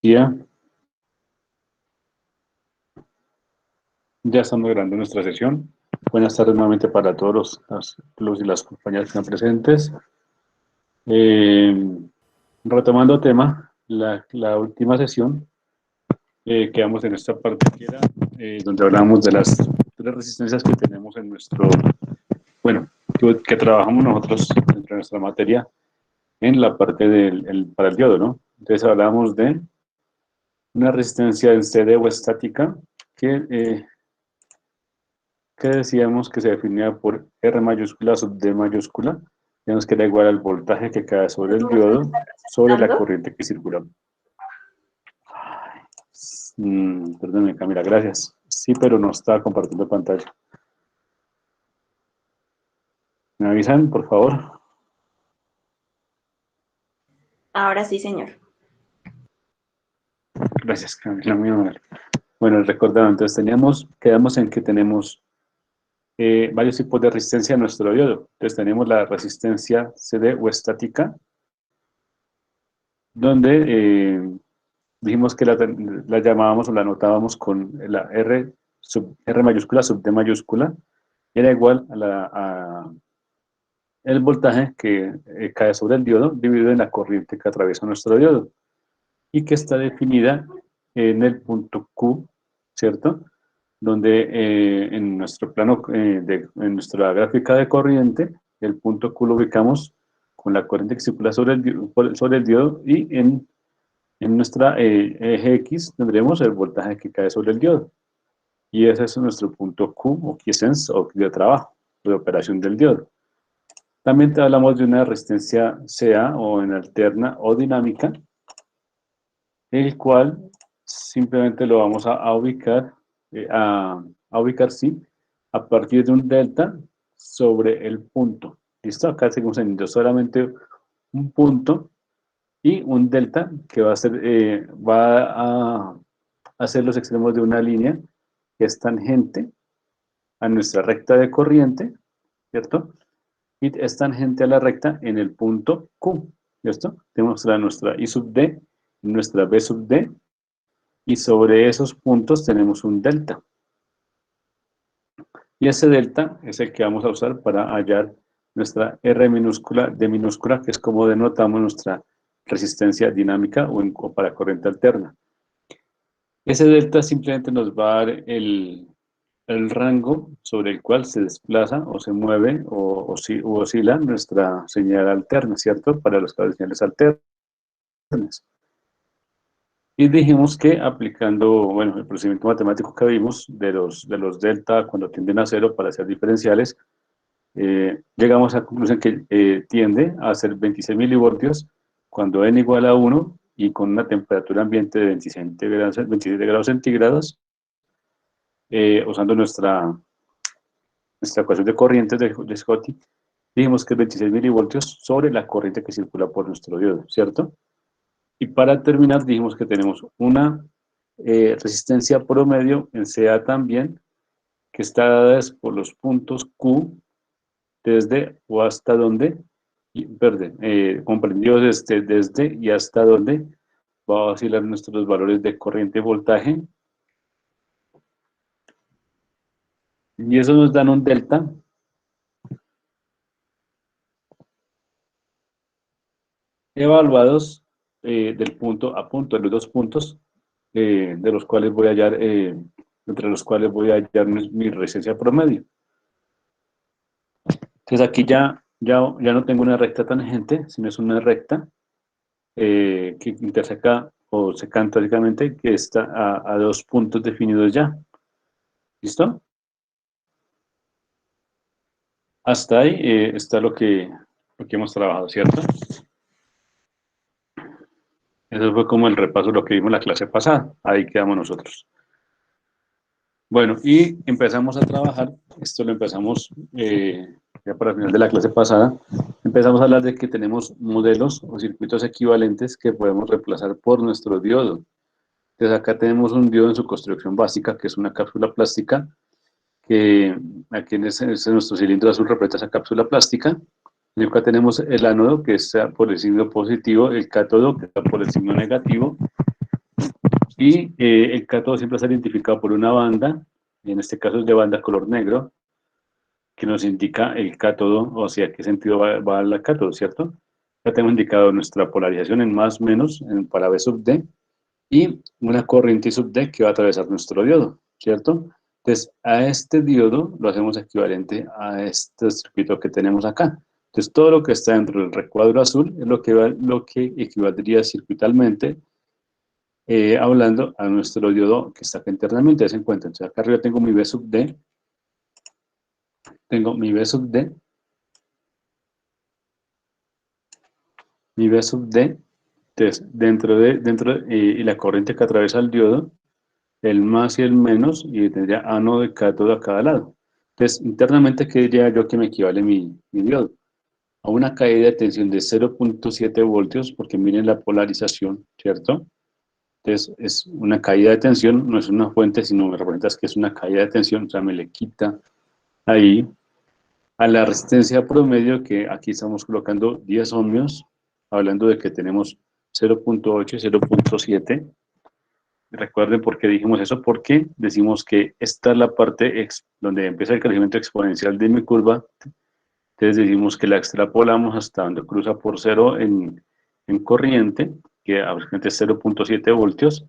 Ya estamos grabando nuestra sesión. Buenas tardes nuevamente para todos los y las compañeras que están presentes. Retomando tema, la última sesión, quedamos en esta parte que era donde hablamos de las tres resistencias que tenemos en nuestro, bueno, que trabajamos nosotros dentro de nuestra materia en la parte para el diodo, ¿no? Entonces hablamos de una resistencia en CD o estática que decíamos que se definía por R mayúscula sub D mayúscula, digamos que era igual al voltaje que cae sobre el diodo sobre la corriente que circula. Perdóname, Camila, gracias. Sí, pero no está compartiendo pantalla. ¿Me avisan, por favor? Ahora sí, señor. Gracias, Camila, muy amable. Bueno, recordando, entonces quedamos en que tenemos varios tipos de resistencia en nuestro diodo. Entonces tenemos la resistencia CD o estática, donde dijimos que la llamábamos o la anotábamos con la R mayúscula sub D mayúscula, era igual a el voltaje que cae sobre el diodo dividido en la corriente que atraviesa nuestro diodo y que está definida en el punto Q, ¿cierto? Donde en nuestro plano, en nuestra gráfica de corriente, el punto Q lo ubicamos con la corriente que circula sobre el diodo y en nuestra eje X tendremos el voltaje que cae sobre el diodo. Y ese es nuestro punto Q o quiescence o de trabajo, de operación del diodo. También te hablamos de una resistencia CA o en alterna o dinámica, el cual simplemente lo vamos a ubicar, sí, a partir de un delta sobre el punto. ¿Listo? Acá seguimos teniendo solamente un punto y un delta que va a ser los extremos de una línea que es tangente a nuestra recta de corriente, ¿cierto? Y es tangente a la recta en el punto Q, ¿cierto? Tenemos nuestra I sub D, nuestra B sub D, y sobre esos puntos tenemos un delta. Y ese delta es el que vamos a usar para hallar nuestra R minúscula, D minúscula, que es como denotamos nuestra resistencia dinámica o para corriente alterna. Ese delta simplemente nos va a dar el rango sobre el cual se desplaza o se mueve o oscila nuestra señal alterna, ¿cierto? Para los cables de señales alternas. Y dijimos que aplicando, bueno, el procedimiento matemático que vimos de los delta cuando tienden a cero para ser diferenciales, llegamos a la conclusión que tiende a ser 26 milivoltios cuando n igual a 1 y con una temperatura ambiente de 27 grados centígrados, usando nuestra ecuación de corrientes de Scotty, dijimos que es 26 milivoltios sobre la corriente que circula por nuestro diodo, ¿cierto? Y para terminar dijimos que tenemos una resistencia promedio en CA también, que está dada por los puntos Q desde o hasta donde, comprendidos desde y hasta donde va a oscilar nuestros valores de corriente y voltaje. Y eso nos dan un delta evaluados del punto a punto, de los dos puntos de los cuales voy a hallar, entre los cuales voy a hallar mi resistencia promedio. Entonces aquí ya no tengo una recta tangente, sino es una recta que interseca o secanta básicamente, que está a dos puntos definidos ya. ¿Listo? Hasta ahí está lo que hemos trabajado, ¿cierto? Eso fue como el repaso de lo que vimos en la clase pasada. Ahí quedamos nosotros. Bueno, y empezamos a trabajar, esto lo empezamos ya para el final de la clase pasada, empezamos a hablar de que tenemos modelos o circuitos equivalentes que podemos reemplazar por nuestro diodo. Entonces acá tenemos un diodo en su construcción básica, que es una cápsula plástica, que aquí en ese nuestro cilindro azul representa esa cápsula plástica. Y acá tenemos el ánodo, que está por el signo positivo, el cátodo, que está por el signo negativo, Y el cátodo siempre está identificado por una banda, en este caso es de banda color negro, que nos indica el cátodo, o sea, qué sentido va el cátodo, ¿cierto? Ya tenemos indicado nuestra polarización en más menos para B sub D, y una corriente sub D que va a atravesar nuestro diodo, ¿cierto? Entonces, a este diodo lo hacemos equivalente a este circuito que tenemos acá. Entonces, todo lo que está dentro del recuadro azul es lo que equivaldría circuitalmente, hablando a nuestro diodo que está acá internamente, se encuentra. Entonces, acá arriba tengo mi B sub D, tengo mi B sub D, mi B sub D. Entonces, y la corriente que atraviesa el diodo, el más y el menos, y tendría ánodo y cátodo a cada lado. Entonces, internamente, ¿qué diría yo que me equivale mi diodo? A una caída de tensión de 0.7 voltios, porque miren la polarización, ¿cierto? Entonces, es una caída de tensión, no es una fuente, sino me representas que es una caída de tensión, o sea, me le quita ahí a la resistencia promedio, que aquí estamos colocando 10 ohmios, hablando de que tenemos 0.8 y 0.7. Recuerden por qué dijimos eso, porque decimos que esta es la parte donde empieza el crecimiento exponencial de mi curva. Entonces decimos que la extrapolamos hasta donde cruza por cero en corriente, que aproximadamente es 0.7 voltios,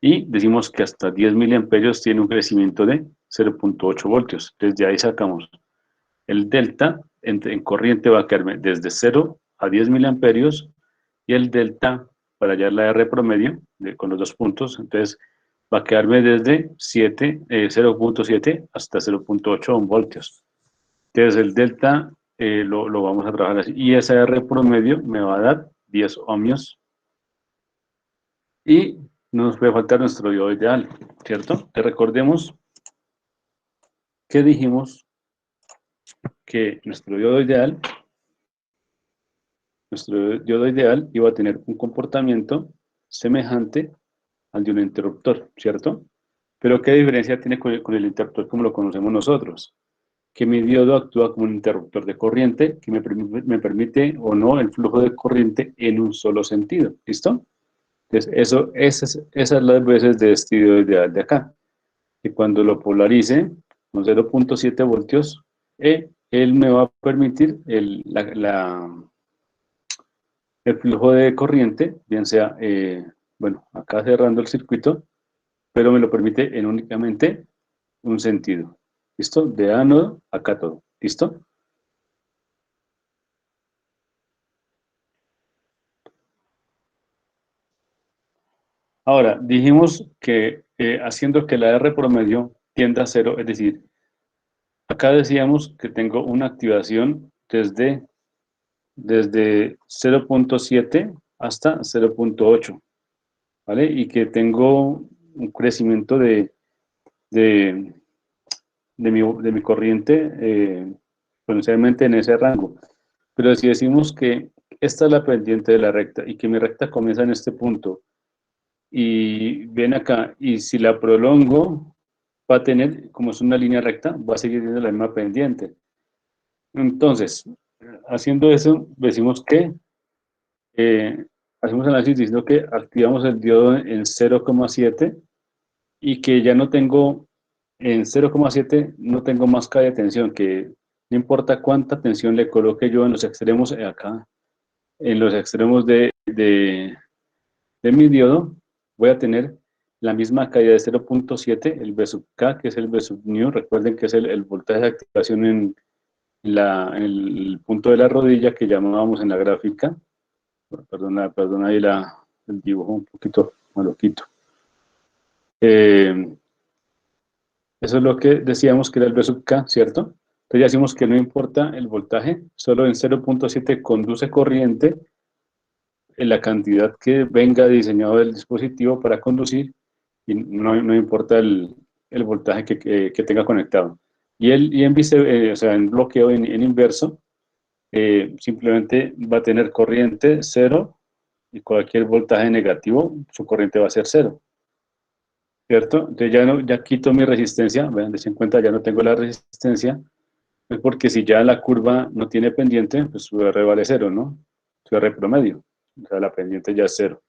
y decimos que hasta 10 miliamperios tiene un crecimiento de 0.8 voltios. Desde ahí sacamos el delta en corriente, va a quedarme desde 0 a 10 miliamperios, y el delta para hallar la R promedio con los dos puntos, entonces va a quedarme desde 0.7 hasta 0.8 voltios. Entonces el delta lo vamos a trabajar así, y esa R promedio me va a dar 10 ohmios, y no nos puede faltar nuestro diodo ideal, ¿cierto? Te recordemos que dijimos que nuestro diodo ideal iba a tener un comportamiento semejante al de un interruptor, ¿cierto? Pero ¿qué diferencia tiene con el interruptor como lo conocemos nosotros? Que mi diodo actúa como un interruptor de corriente que me permite o no el flujo de corriente en un solo sentido, ¿listo? Entonces, esas son las veces de este diodo ideal de acá, que cuando lo polarice con 0.7 voltios, él me va a permitir el flujo de corriente, bien sea, bueno, acá cerrando el circuito, pero me lo permite en únicamente un sentido. ¿Listo? De ánodo a cátodo. ¿Listo? Ahora, dijimos que haciendo que la R promedio tienda a cero, es decir, acá decíamos que tengo una activación desde 0.7 hasta 0.8, ¿vale? Y que tengo un crecimiento de, de mi corriente potencialmente en ese rango. Pero si decimos que esta es la pendiente de la recta y que mi recta comienza en este punto y ven acá, y si la prolongo, va a tener, como es una línea recta, va a seguir teniendo la misma pendiente. Entonces, haciendo eso, decimos que hacemos análisis diciendo que activamos el diodo en 0,7 y que ya no tengo, en 0,7 no tengo más caída de tensión, que no importa cuánta tensión le coloque yo en los extremos, acá, en los extremos de mi diodo, voy a tener la misma caída de 0.7, el V sub K, que es el V sub new. Recuerden que es el voltaje de activación en el punto de la rodilla que llamábamos en la gráfica. Perdona ahí el dibujo un poquito maloquito. Eso es lo que decíamos que era el V sub K, ¿cierto? Entonces ya decimos que no importa el voltaje, solo en 0.7 conduce corriente en la cantidad que venga diseñado del dispositivo para conducir, y no importa el voltaje que tenga conectado. O sea, en bloqueo en inverso, simplemente va a tener corriente cero, y cualquier voltaje negativo, su corriente va a ser cero, ¿cierto? Entonces ya quito mi resistencia, vean, des en cuenta, ya no tengo la resistencia, pues porque si ya la curva no tiene pendiente, pues su R vale cero, ¿no? Su R promedio, o sea, la pendiente ya es cero.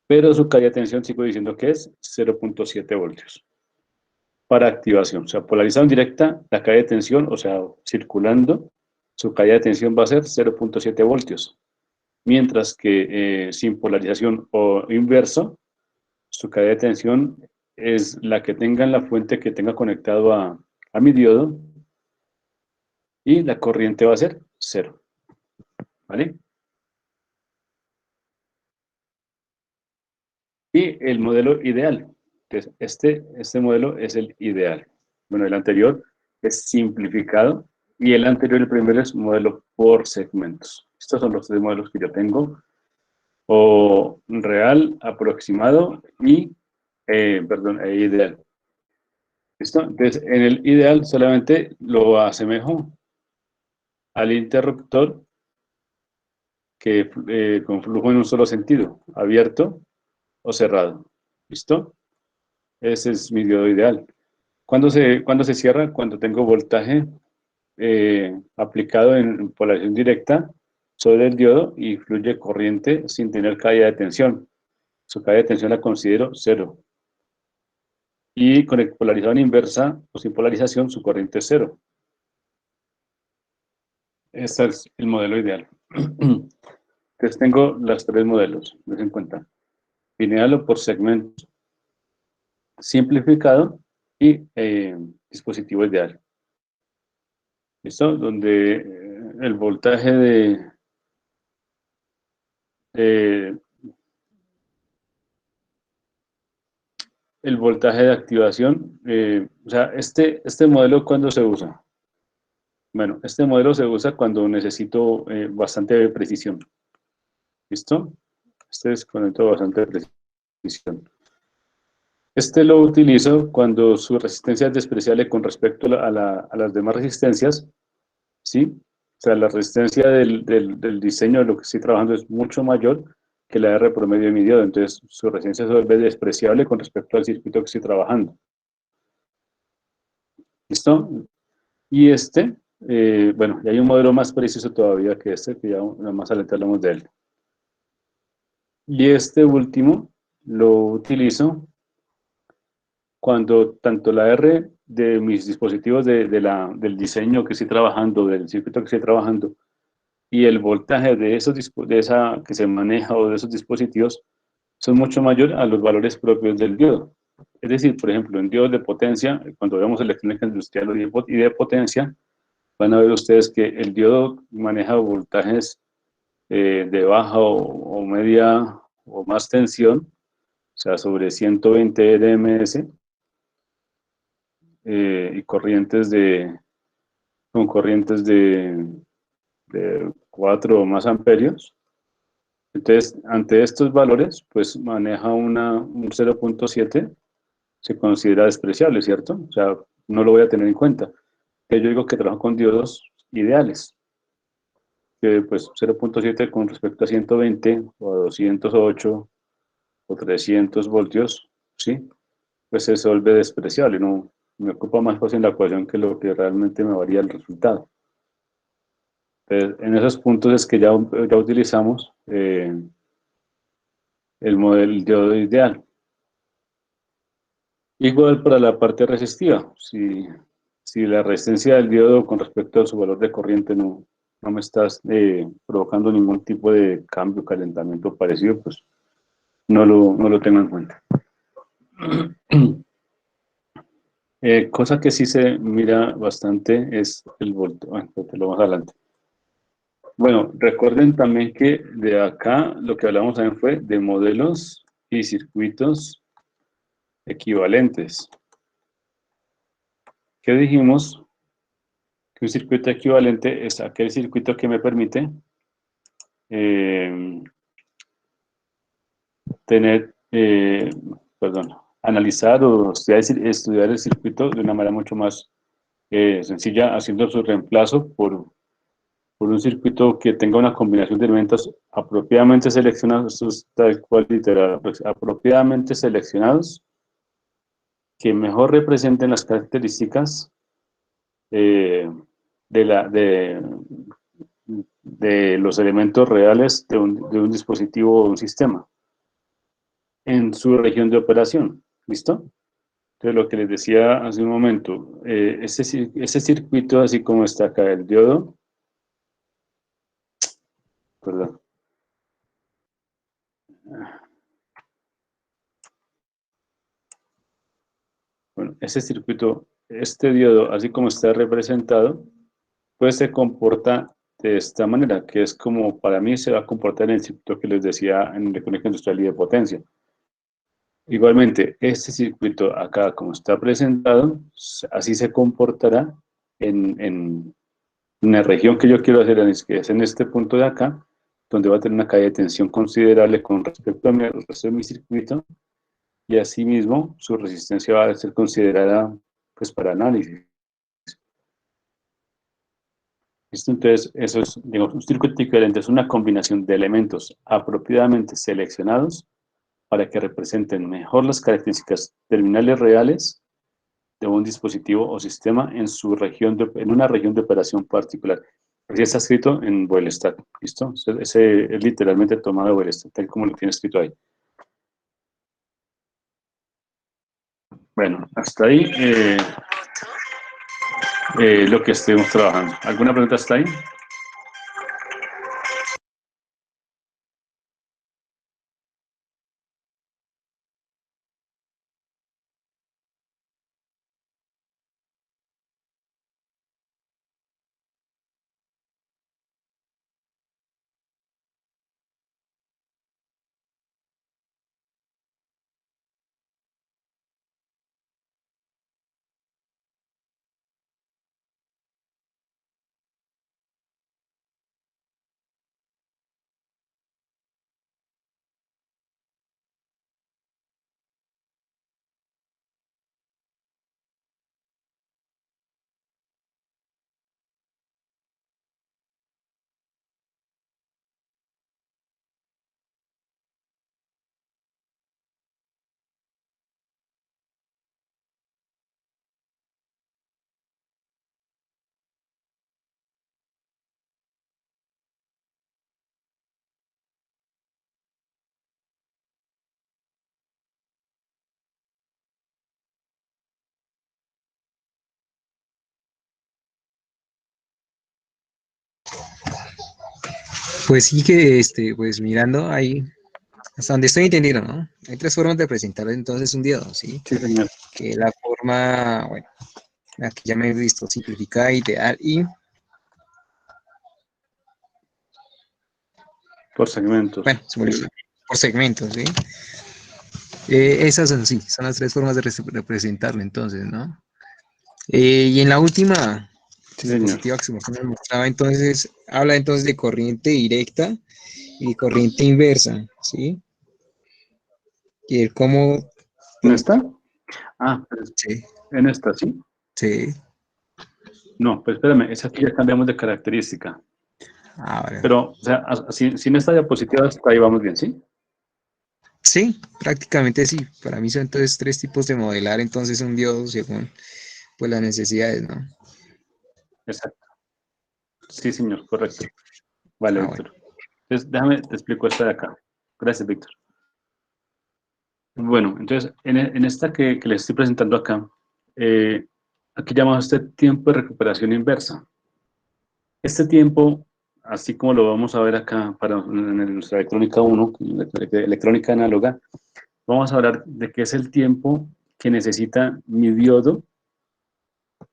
pero su caída de tensión sigo diciendo que es 0.7 voltios para activación. O sea, polarizado en directa, la caída de tensión, o sea, circulando, su caída de tensión va a ser 0.7 voltios. Mientras que sin polarización o inverso, su caída de tensión es la que tenga en la fuente que tenga conectado a mi diodo y la corriente va a ser 0. ¿Vale? Y el modelo ideal. Entonces, este modelo es el ideal. Bueno, el anterior es simplificado y el anterior, el primero, es modelo por segmentos. Estos son los tres modelos que yo tengo. O real, aproximado y, ideal. ¿Listo? Entonces, en el ideal solamente lo asemejo al interruptor que con flujo en un solo sentido, abierto o cerrado. ¿Listo? Ese es mi diodo ideal. ¿Cuándo se cierra? Cuando tengo voltaje aplicado en polarización directa sobre el diodo y fluye corriente sin tener caída de tensión. Su caída de tensión la considero 0. Y con el polarizado en inversa o sin polarización, su corriente es 0. Este es el modelo ideal. Entonces tengo los tres modelos, les en cuenta. Lineal o por segmentos, simplificado y dispositivo ideal. ¿Listo? Donde el voltaje de el voltaje de activación, o sea, este modelo, ¿cuándo se usa? Bueno, este modelo se usa cuando necesito bastante precisión. ¿Listo? Este es con esto bastante precisión. Este lo utilizo cuando su resistencia es despreciable con respecto a las demás resistencias, ¿sí? O sea, la resistencia del diseño de lo que estoy trabajando es mucho mayor que la R promedio de mi diodo, entonces su resistencia se vuelve despreciable con respecto al circuito que estoy trabajando. ¿Listo? Y bueno, y hay un modelo más preciso todavía que que ya más adelante hablamos de él. Y este último lo utilizo cuando tanto la R de mis dispositivos del diseño que estoy trabajando, del circuito que estoy trabajando, y el voltaje de esa que se maneja o de esos dispositivos son mucho mayor a los valores propios del diodo. Es decir, por ejemplo, en diodos de potencia, cuando veamos electrónica industrial y de potencia, van a ver ustedes que el diodo maneja voltajes de baja o media o más tensión, o sea, sobre 120 RMS, y con corrientes de 4 o más amperios. Entonces, ante estos valores, pues maneja un 0.7, se considera despreciable, ¿cierto? O sea, no lo voy a tener en cuenta. Que yo digo que trabajo con diodos ideales, que pues 0.7 con respecto a 120 o a 208 o 300 voltios, ¿sí? Pues se vuelve despreciable, no me ocupa más fácil la ecuación que lo que realmente me varía el resultado. Entonces, en esos puntos es que ya utilizamos el modelo diodo ideal. Igual para la parte resistiva, si la resistencia del diodo con respecto a su valor de corriente no me está provocando ningún tipo de cambio, calentamiento parecido, pues no lo tengo en cuenta. Cosa que sí se mira bastante es el voltio. Bueno, te lo más adelante. Bueno, recuerden también que de acá lo que hablamos también fue de modelos y circuitos equivalentes. ¿Qué dijimos? Que un circuito equivalente es aquel circuito que me permite eh, tener, analizar o estudiar el circuito de una manera mucho más sencilla, haciendo su reemplazo por un circuito que tenga una combinación de elementos apropiadamente seleccionados, esto es tal cual literal, pues, apropiadamente seleccionados, que mejor representen las características eh, de, de los elementos reales de un dispositivo o un sistema. en su región de operación. ¿Listo? Entonces, lo que les decía hace un momento, ese circuito, así como está acá el diodo, perdón, bueno, ese circuito, este diodo, así como está representado, pues se comporta de esta manera, que es como para mí se va a comportar en el circuito que les decía en electrónica industrial y de potencia. Igualmente, este circuito acá, como está presentado, así se comportará en la región que yo quiero hacer, que es en este punto de acá, donde va a tener una caída de tensión considerable con respecto al resto de mi circuito, y asimismo su resistencia va a ser considerada pues para análisis. ¿Listo? Entonces, eso es, digamos, un circuito equivalente es una combinación de elementos apropiadamente seleccionados para que representen mejor las características terminales reales de un dispositivo o sistema en una región de operación particular. Así está escrito en Boelstadt, ¿listo? Ese es literalmente tomado de Boelstadt, tal como lo tiene escrito ahí. Bueno, hasta ahí lo que estuvimos trabajando. ¿Alguna pregunta hasta ahí? Pues sí que, pues mirando ahí, hasta donde estoy entendiendo, ¿no? Hay tres formas de presentar entonces un diodo, ¿sí? Sí, señor. Que la forma, bueno, la que ya me he visto, simplificada, ideal y Por segmentos. bueno, se me olvidó, por segmentos, ¿sí? Esas son, sí, son las tres formas de representarlo entonces, ¿no? Y en la última Sí, señor. diapositiva que se me mostraba, entonces, habla entonces de corriente directa y corriente inversa, ¿sí? Y el cómo, ¿En pues, esta? Ah, pues, sí, en esta, ¿sí? sí. No, pues espérame, esa aquí ya cambiamos de característica. Ah, vale. Pero, o sea, sin esta diapositiva hasta ahí vamos bien, ¿sí? Sí, prácticamente sí. Para mí son entonces tres tipos de modelar entonces un diodo según pues las necesidades, ¿no? Exacto. Sí, señor, correcto. Vale, Ah, bueno. Víctor. Entonces, déjame, te explico esta de acá. Gracias, Víctor. Bueno, entonces, en esta que les estoy presentando acá, aquí llamamos este tiempo de recuperación inversa. Este tiempo, así como lo vamos a ver acá en nuestra electrónica 1, electrónica análoga, vamos a hablar de qué es el tiempo que necesita mi diodo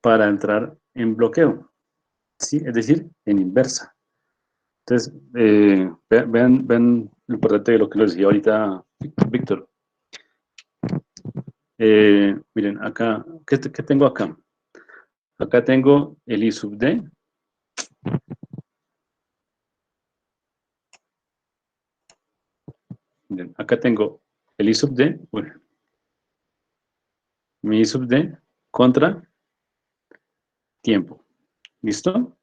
para entrar en bloqueo, ¿sí? Es decir, en inversa. Entonces, vean lo importante de lo que les decía ahorita Víctor. Miren, acá, ¿qué tengo acá? Acá tengo el I sub D. Miren, acá tengo el I sub D, bueno, mi I sub D contra tiempo. ¿Listo?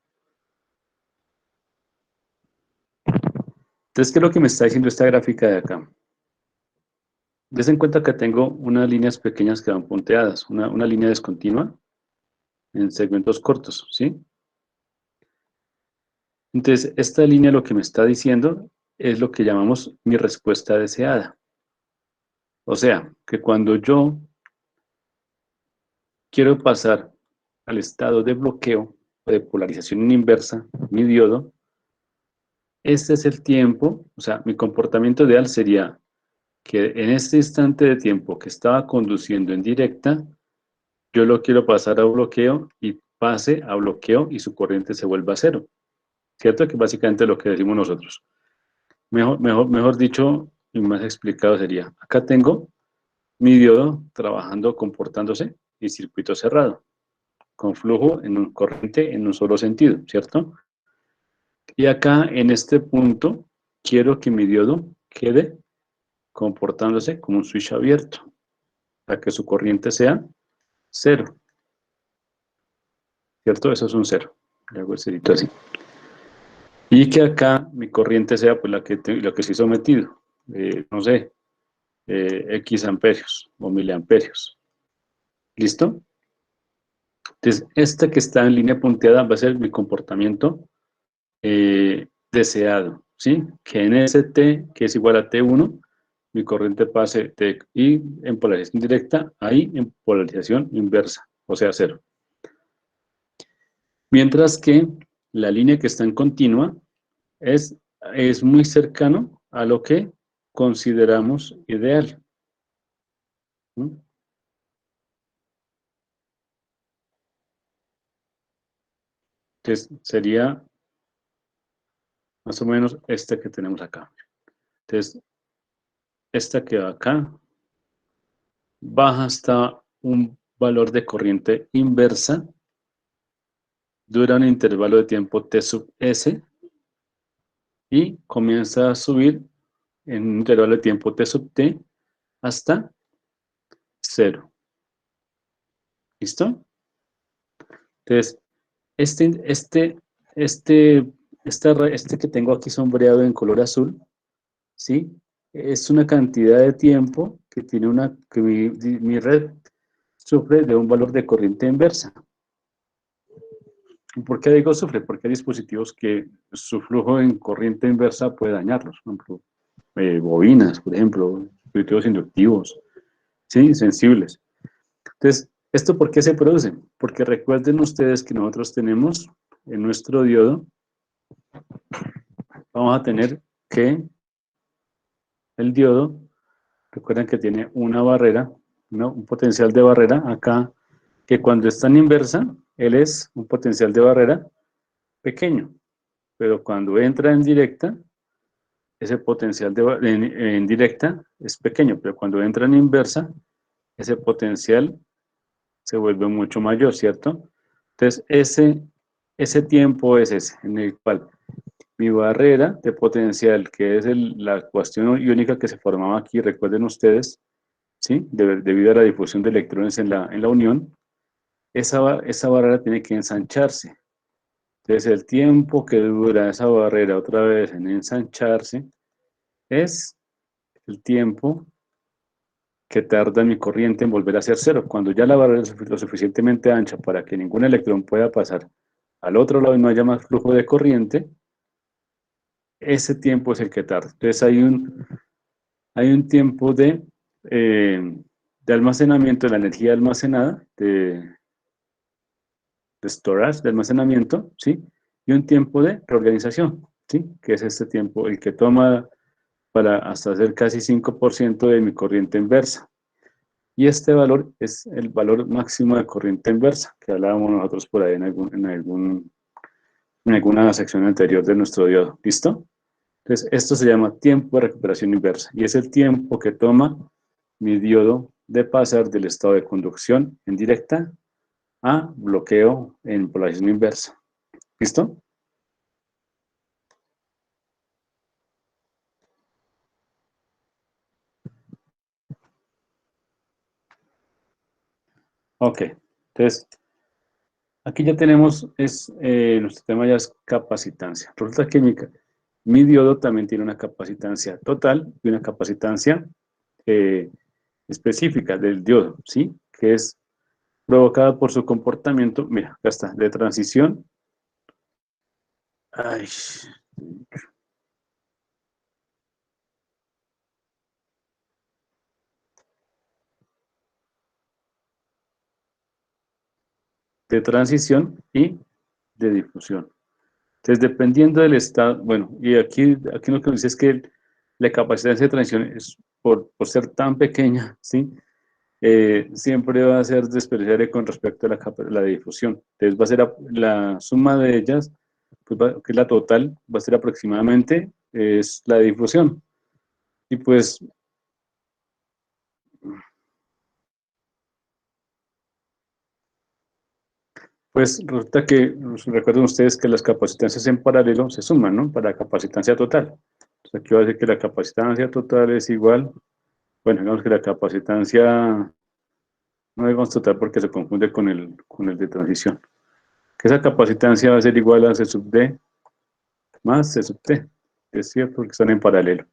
Entonces, ¿qué es lo que me está diciendo esta gráfica de acá? Des en cuenta que tengo unas líneas pequeñas que van punteadas, una línea discontinua en segmentos cortos, ¿sí? Entonces, esta línea lo que me está diciendo es lo que llamamos mi respuesta deseada. O sea, que cuando yo quiero pasar al estado de bloqueo o de polarización inversa, mi diodo, este es el tiempo, o sea, mi comportamiento ideal sería que en este instante de tiempo que estaba conduciendo en directa, yo lo quiero pasar a bloqueo y pase a bloqueo y su corriente se vuelva a cero. ¿Cierto? Que básicamente lo que decimos nosotros. Mejor dicho y más explicado sería, acá tengo mi diodo trabajando, comportándose en circuito cerrado, con flujo en un corriente en un solo sentido, ¿cierto? Y acá en este punto quiero que mi diodo quede comportándose como un switch abierto, para que su corriente sea cero, ¿cierto? Eso es un cero. Le hago el cerito así. Y que acá mi corriente sea pues la que estoy sometido, no sé, X amperios o miliamperios. ¿Listo? Entonces, esta que está en línea punteada va a ser mi comportamiento deseado, ¿sí? Que en ese T, que es igual a T1, mi corriente pase de I en polarización directa a I en polarización inversa, o sea, cero. Mientras que la línea que está en continua es muy cercano a lo que consideramos ideal. ¿Mm? Entonces, sería más o menos esta que tenemos acá. Entonces, esta que va acá baja hasta un valor de corriente inversa, dura un intervalo de tiempo T sub S y comienza a subir en un intervalo de tiempo T sub T hasta cero. ¿Listo? Entonces, este, este, este, este que tengo aquí sombreado en color azul, ¿sí? Es una cantidad de tiempo que tiene que mi red sufre de un valor de corriente inversa. ¿Por qué digo sufre? Porque hay dispositivos que su flujo en corriente inversa puede dañarlos. Por ejemplo, bobinas, por ejemplo, dispositivos inductivos, ¿sí? Sensibles. Entonces, ¿esto por qué se produce? Porque recuerden ustedes que nosotros tenemos en nuestro diodo, vamos a tener que el diodo, recuerden que tiene una barrera, ¿no? Un potencial de barrera acá, que cuando está en inversa, él es un potencial de barrera pequeño, pero cuando entra en directa, ese potencial en directa es pequeño, pero cuando entra en inversa, ese potencial se vuelve mucho mayor, ¿cierto? Entonces, ese tiempo es ese, en el cual mi barrera de potencial, que es la cuestión iónica que se formaba aquí, recuerden ustedes, ¿sí? Debido a la difusión de electrones en la unión, esa barrera tiene que ensancharse. Entonces, el tiempo que dura esa barrera otra vez en ensancharse es el tiempo que tarda mi corriente en volver a ser cero. Cuando ya la barrera es lo suficientemente ancha para que ningún electrón pueda pasar al otro lado y no haya más flujo de corriente, ese tiempo es el que tarda. Entonces hay un tiempo de almacenamiento de la energía almacenada, de storage, de almacenamiento, ¿sí? Y un tiempo de reorganización, ¿sí? Que es este tiempo el que toma para hasta hacer casi 5% de mi corriente inversa. Y este valor es el valor máximo de corriente inversa, que hablábamos nosotros por ahí en alguna sección anterior de nuestro diodo. ¿Listo? Entonces, esto se llama tiempo de recuperación inversa y es el tiempo que toma mi diodo de pasar del estado de conducción en directa a bloqueo en polarización inversa. ¿Listo? Ok. Entonces, aquí ya tenemos, nuestro tema ya es capacitancia. Resulta que mi diodo también tiene una capacitancia total y una capacitancia eh, específica del diodo, ¿sí? Que es provocada por su comportamiento, mira, acá está, de transición. Ay, de transición y de difusión. Entonces, dependiendo del estado, bueno, y aquí lo que dice es que la capacidad de transición es, por ser tan pequeña, ¿sí? Siempre va a ser despreciable con respecto a la difusión. Entonces, va a ser la suma de ellas, pues que es la total, va a ser aproximadamente, es la difusión. Y pues resulta que, recuerden ustedes que las capacitancias en paralelo se suman, ¿no? Para la capacitancia total. Entonces aquí va a decir que la capacitancia total es igual, bueno, digamos que la capacitancia, no digamos total porque se confunde con el de transición. Que esa capacitancia va a ser igual a C sub D más C sub T. Es cierto, porque están en paralelo.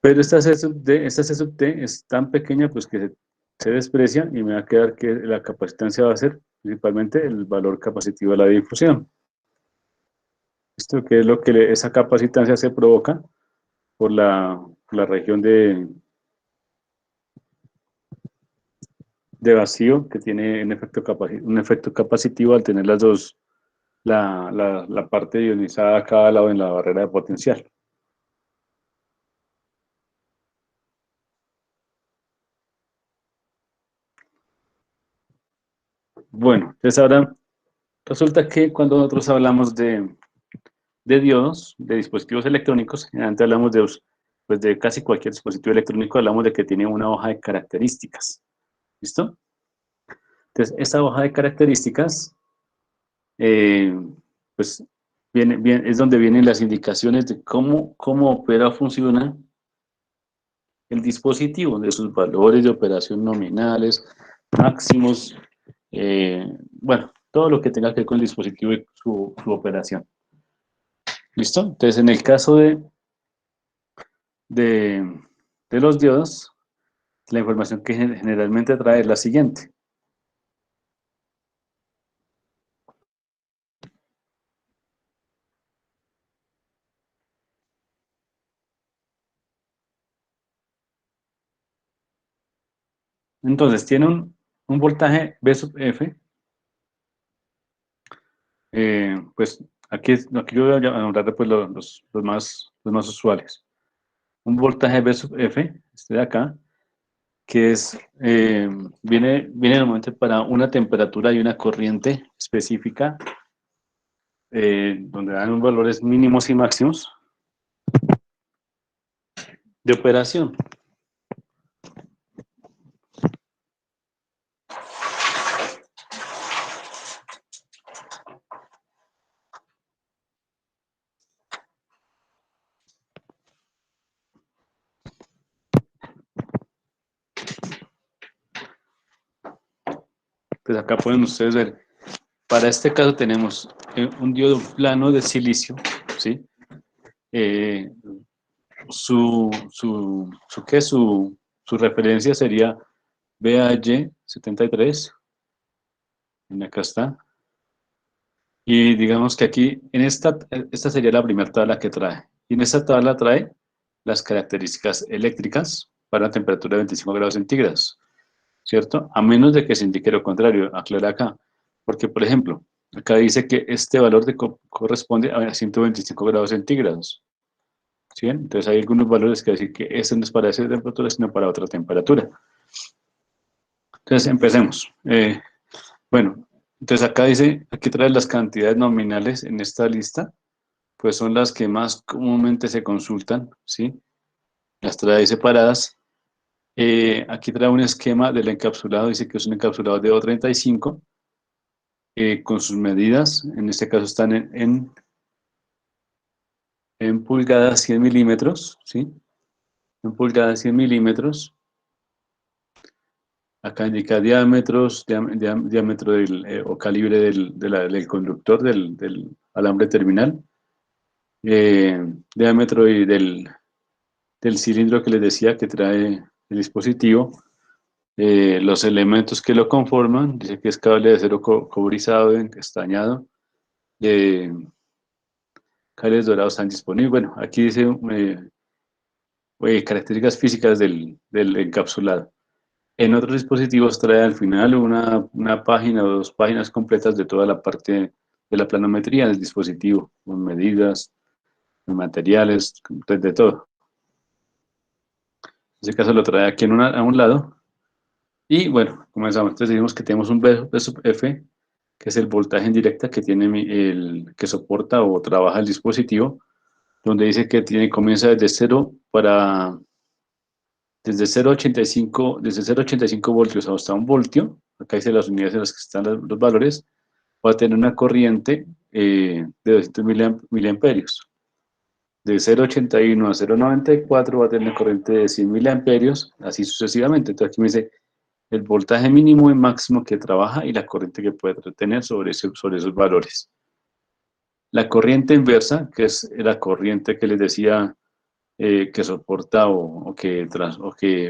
Pero esta C sub T es tan pequeña pues que se desprecia y me va a quedar que la capacitancia va a ser principalmente el valor capacitivo de la difusión. ¿Esto qué es lo que esa capacitancia se provoca? Por la región de vacío que tiene un efecto capacitivo al tener las dos, la parte ionizada a cada lado en la barrera de potencial. Bueno, entonces ahora resulta que cuando nosotros hablamos de diodos, de dispositivos electrónicos, generalmente hablamos pues de casi cualquier dispositivo electrónico, hablamos de que tiene una hoja de características. ¿Listo? Entonces, esta hoja de características, eh, pues, es donde vienen las indicaciones de cómo opera o funciona el dispositivo, de sus valores de operación nominales, máximos, bueno, todo lo que tenga que ver con el dispositivo y su operación. ¿Listo? Entonces, en el caso de, de los diodos, la información que generalmente trae es la siguiente. Entonces, tiene un voltaje V sub F, pues aquí yo voy a nombrar pues, los más usuales. Un voltaje V sub F, este de acá, que viene normalmente para una temperatura y una corriente específica, donde dan valores mínimos y máximos de operación. Pues acá pueden ustedes ver, para este caso tenemos un diodo plano de silicio, ¿sí? Eh, su referencia sería BAY 73, acá está, y digamos que aquí, esta sería la primera tabla que trae, y en esta tabla trae las características eléctricas para temperatura de 25 grados centígrados, ¿cierto? A menos de que se indique lo contrario, aclara acá, porque por ejemplo, acá dice que este valor corresponde a 125 grados centígrados, ¿sí? Entonces hay algunos valores que decir que este no es para esa temperatura, sino para otra temperatura. Entonces empecemos. Bueno, entonces acá dice, aquí trae las cantidades nominales en esta lista, pues son las que más comúnmente se consultan, ¿sí? Las trae separadas. Aquí trae un esquema del encapsulado, dice que es un encapsulado de O35, con sus medidas, en este caso están en pulgadas 100 milímetros, ¿sí? En pulgadas 100 milímetros. Acá indica diámetros, diámetro o calibre del conductor del alambre terminal, diámetro del cilindro que les decía que trae el dispositivo, los elementos que lo conforman, dice que es cable de acero cobre estañado, cables dorados están disponibles. Bueno, aquí dice características físicas del encapsulado. En otros dispositivos trae al final una página o 2 páginas completas de toda la parte de la planometría del dispositivo, con medidas, con materiales, de todo. En este caso lo trae aquí a un lado. Y bueno, comenzamos. Entonces dijimos que tenemos un V sub F, que es el voltaje en directa que tiene que soporta o trabaja el dispositivo, donde dice que comienza desde 0 desde 0,85 voltios hasta 1 voltio. Acá dice las unidades en las que están los valores. Va a tener una corriente de 200 miliamperios. De 0,81 a 0,94 va a tener una corriente de 100 miliamperios, así sucesivamente. Entonces aquí me dice el voltaje mínimo y máximo que trabaja y la corriente que puede tener sobre esos valores. La corriente inversa, que es la corriente que les decía que soporta o que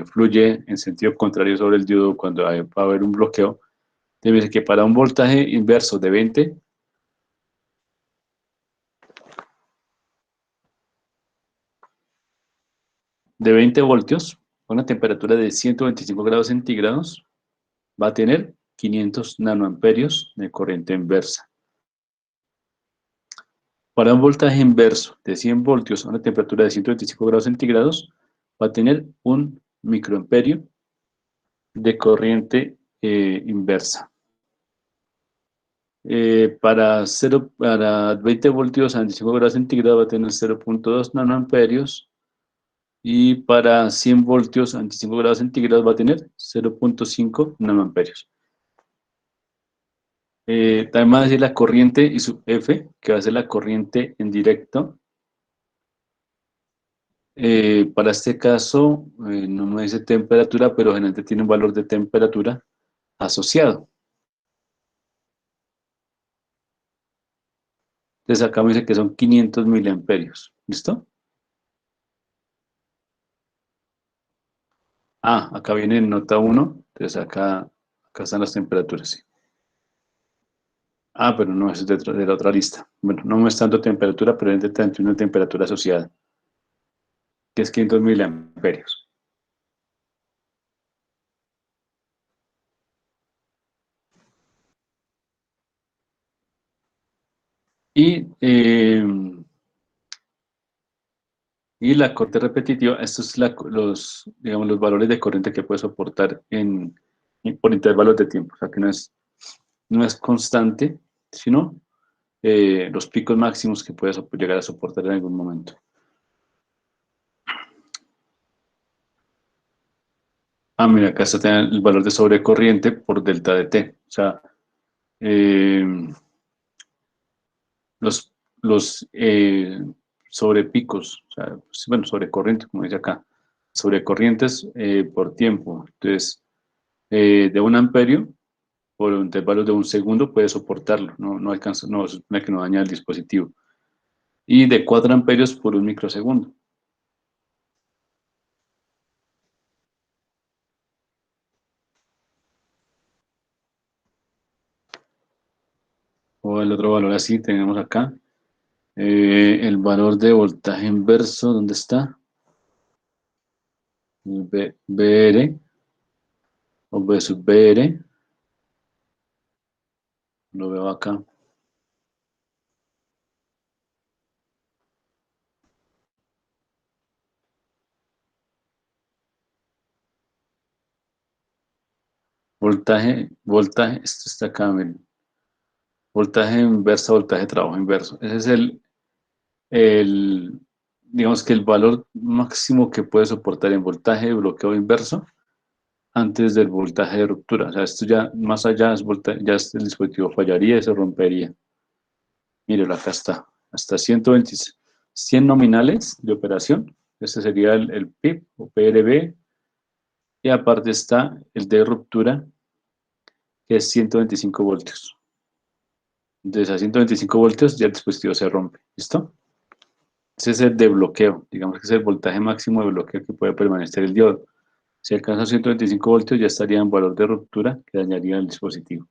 fluye en sentido contrario sobre el diodo cuando va a haber un bloqueo, debe ser que para un voltaje inverso de 20 voltios, con una temperatura de 125 grados centígrados, va a tener 500 nanoamperios de corriente inversa. Para un voltaje inverso de 100 voltios a una temperatura de 125 grados centígrados, va a tener 1 microamperio de corriente inversa. Para 20 voltios a 25 grados centígrados va a tener 0,2 nanoamperios y para 100 voltios a 25 grados centígrados va a tener 0,5 nanoamperios. También va a decir la corriente y su F, que va a ser la corriente en directo. Para este caso, no me dice temperatura, pero generalmente tiene un valor de temperatura asociado. Entonces acá me dice que son 500 miliamperios. ¿Listo? Ah, acá viene en nota 1. Entonces acá están las temperaturas, sí. Ah, pero no, eso es de la otra lista. Bueno, no me está dando temperatura, pero tiene una temperatura asociada, que es 500 miliamperios. Y, eh, y la corriente repetitiva, estos son digamos, los valores de corriente que puede soportar por intervalos de tiempo. O sea, que no es constante, sino los picos máximos que puede llegar a soportar en algún momento. Ah, mira, acá está el valor de sobrecorriente por delta de T. O sea, eh, los sobrepicos, o sea, pues, bueno, sobrecorriente, como dice acá, sobrecorrientes por tiempo. Entonces, de 1 amperio por intervalos de 1 segundo puede soportarlo, no alcanza, no, se supone que no daña el dispositivo. Y de 4 amperios por 1 microsegundo. O el otro valor así tenemos acá. El valor de voltaje inverso, ¿dónde está? BR o V sub BR, lo veo acá. Esto está acá, miren. Voltaje inverso, voltaje de trabajo inverso. Ese es digamos que el valor máximo que puede soportar en voltaje de bloqueo inverso antes del voltaje de ruptura. O sea, esto ya más allá el dispositivo fallaría y se rompería. Mírelo, acá está. Hasta 120, 100 nominales de operación. Este sería el PIP o PRB. Y aparte está el de ruptura, que es 125 voltios. Entonces a 125 voltios ya el dispositivo se rompe. ¿Listo? Ese es el de bloqueo. Digamos que es el voltaje máximo de bloqueo que puede permanecer el diodo. Si alcanza 125 voltios ya estaría en valor de ruptura que dañaría el dispositivo.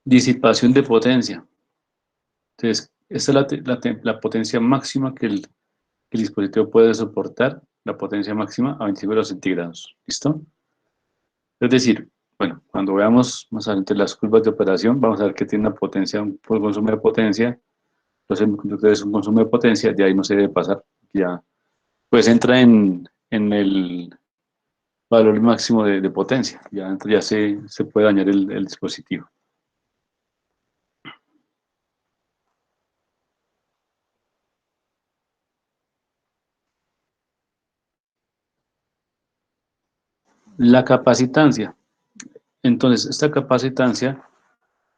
Disipación de potencia. Entonces, esta es la potencia máxima que el dispositivo puede soportar, la potencia máxima a 25 grados centígrados. ¿Listo? Es decir, bueno, cuando veamos más adelante las curvas de operación, vamos a ver que tiene una potencia, un consumo de potencia. Los semiconductores un consumo de potencia, de ahí no se debe pasar. Ya, pues entra en el valor máximo de potencia. Ya se puede dañar el dispositivo. La capacitancia. Entonces, esta capacitancia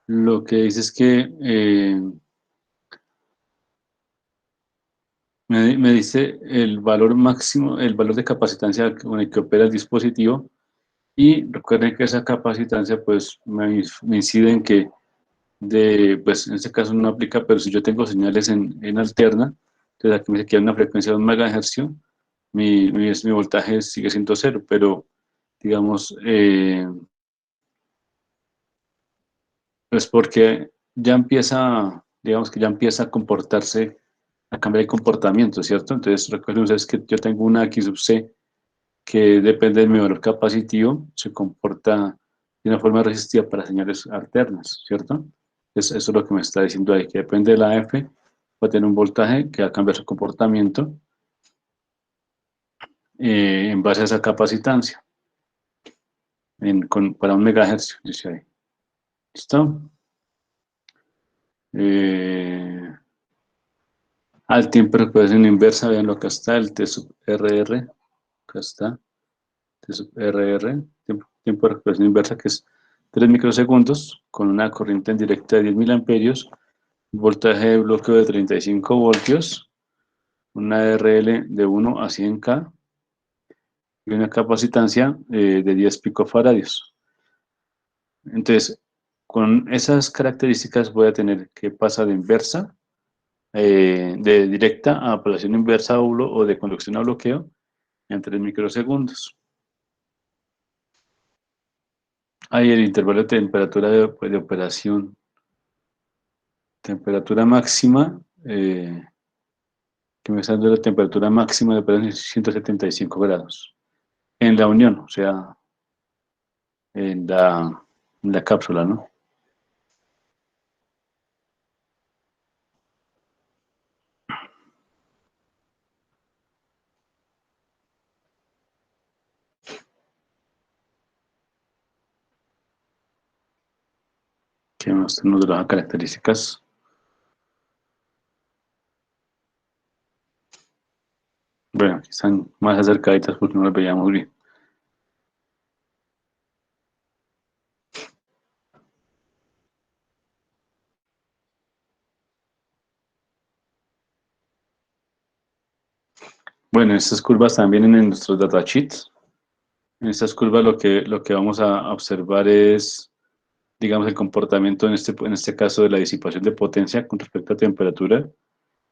lo que dice es que me dice el valor máximo, el valor de capacitancia con el que opera el dispositivo, y recuerden que esa capacitancia pues me incide en que pues en este caso no aplica, pero si yo tengo señales en alterna, entonces aquí me dice que hay una frecuencia de 1 MHz, mi voltaje sigue siendo cero, pero digamos, pues porque ya empieza, digamos que ya empieza a comportarse, a cambiar el comportamiento, ¿cierto? Entonces recuerden ustedes que yo tengo una X sub C que depende de mi valor capacitivo, se comporta de una forma resistiva para señales alternas, ¿cierto? Eso es lo que me está diciendo ahí, que depende de la F, va a tener un voltaje que va a cambiar su comportamiento en base a esa capacitancia, para 1 MHz, dice ahí. ¿Listo? Al tiempo de recuperación inversa, vean lo que está, el T sub RR, acá está, T sub RR, tiempo de recuperación inversa, que es 3 microsegundos, con una corriente en directa de 10 miliamperios, voltaje de bloqueo de 35 voltios, una RL de 1 a 100K y una capacitancia de 10 picofaradios. Entonces, con esas características voy a tener que pasa de inversa, de directa a apelación inversa o de conducción a bloqueo en 3 microsegundos. Ahí el intervalo de temperatura de operación. Temperatura máxima, que me está dando la temperatura máxima de operación es 175 grados. En la unión, o sea, en la cápsula, ¿no? Que más tenemos de las características. Bueno, aquí están más acercaditas porque no las veíamos bien. Bueno, estas curvas también en nuestros datasheets. En estas curvas lo que vamos a observar es, digamos, el comportamiento en este caso de la disipación de potencia con respecto a temperatura,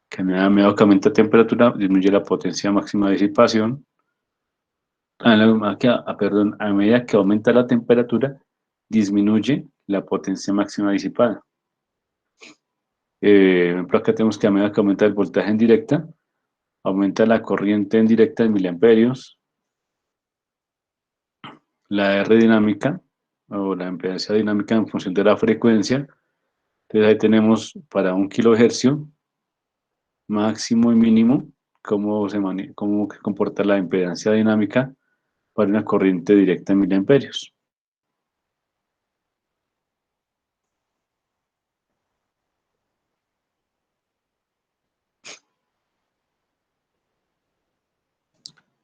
que a medida que aumenta temperatura disminuye la potencia máxima de disipación. Perdón, a medida que aumenta la temperatura disminuye la potencia máxima disipada. Por acá tenemos que a medida que aumenta el voltaje en directa, aumenta la corriente en directa en miliamperios, la R dinámica o la impedancia dinámica en función de la frecuencia. Entonces ahí tenemos para 1 kilohercio máximo y mínimo cómo se comporta la impedancia dinámica para una corriente directa en miliamperios.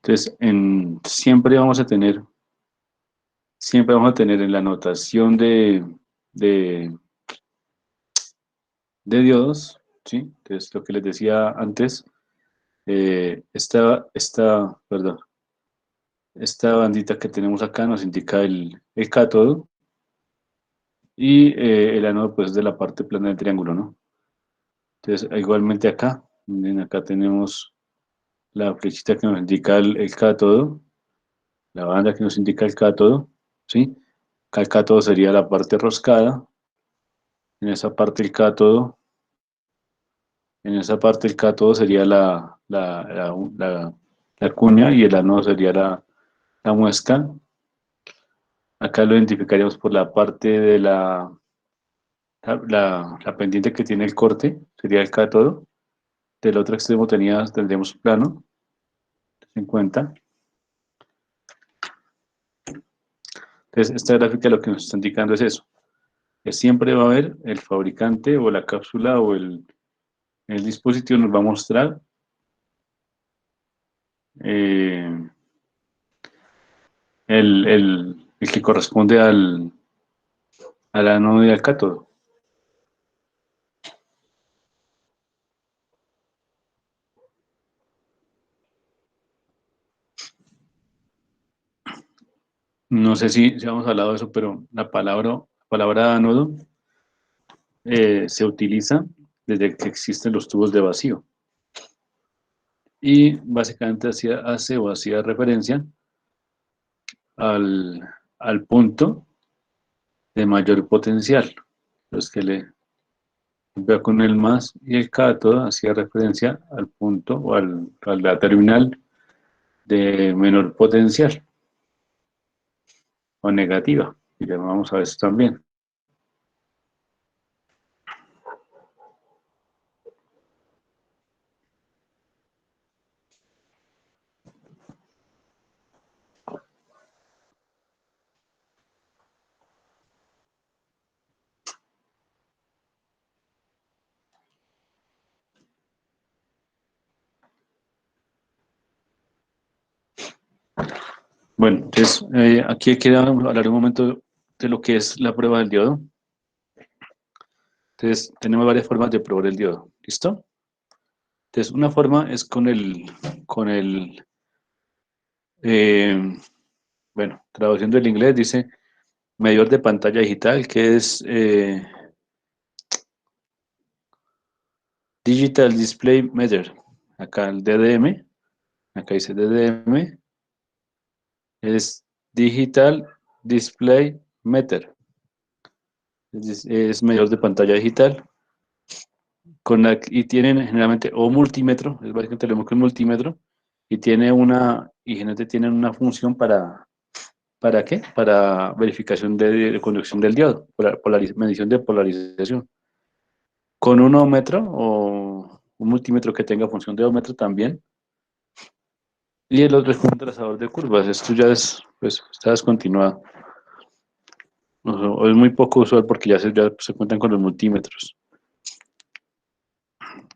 Entonces, siempre vamos a tener en la notación de, de diodos, ¿sí? Entonces, lo que les decía antes, perdón, esta bandita que tenemos acá nos indica el cátodo y el ánodo pues de la parte plana del triángulo, ¿no? Entonces, igualmente acá, miren, acá tenemos la flechita que nos indica el cátodo, la banda que nos indica el cátodo, ¿sí? Acá el cátodo sería la parte roscada En esa parte el cátodo. En esa parte el cátodo sería la cuña y el ánodo sería la muesca. Acá lo identificaríamos por la parte de la pendiente que tiene el corte, sería el cátodo. Del otro extremo tendríamos plano, 50. Entonces, esta gráfica lo que nos está indicando es eso, que siempre va a haber el fabricante o la cápsula o el dispositivo nos va a mostrar eh, el que corresponde al ánodo y al cátodo. No sé si hemos hablado de eso, pero la palabra ánodo se utiliza desde que existen los tubos de vacío. Y básicamente hacía referencia al punto de mayor potencial. Los que le veo con el más y el cátodo hacía referencia al punto o a la terminal de menor potencial o negativa. Y le vamos a eso también. Bueno, entonces aquí quiero hablar un momento de lo que es la prueba del diodo. Entonces, tenemos varias formas de probar el diodo. ¿Listo? Entonces, una forma es eh, bueno, traduciendo el inglés, dice medidor de pantalla digital, que es Digital Display Meter. Acá el DDM, acá dice DDM, es Digital Display Meter. Es medidor de pantalla digital. Y tienen generalmente, o multímetro, es básicamente lo mismo que un multímetro, y generalmente tienen una función ¿para qué? Para verificación de conducción del diodo, medición de polarización. Con un ohmmetro o un multímetro que tenga función de ohmmetro también. Y el otro es un trazador de curvas. Esto ya está descontinuado. O es muy poco usual porque ya se cuentan con los multímetros.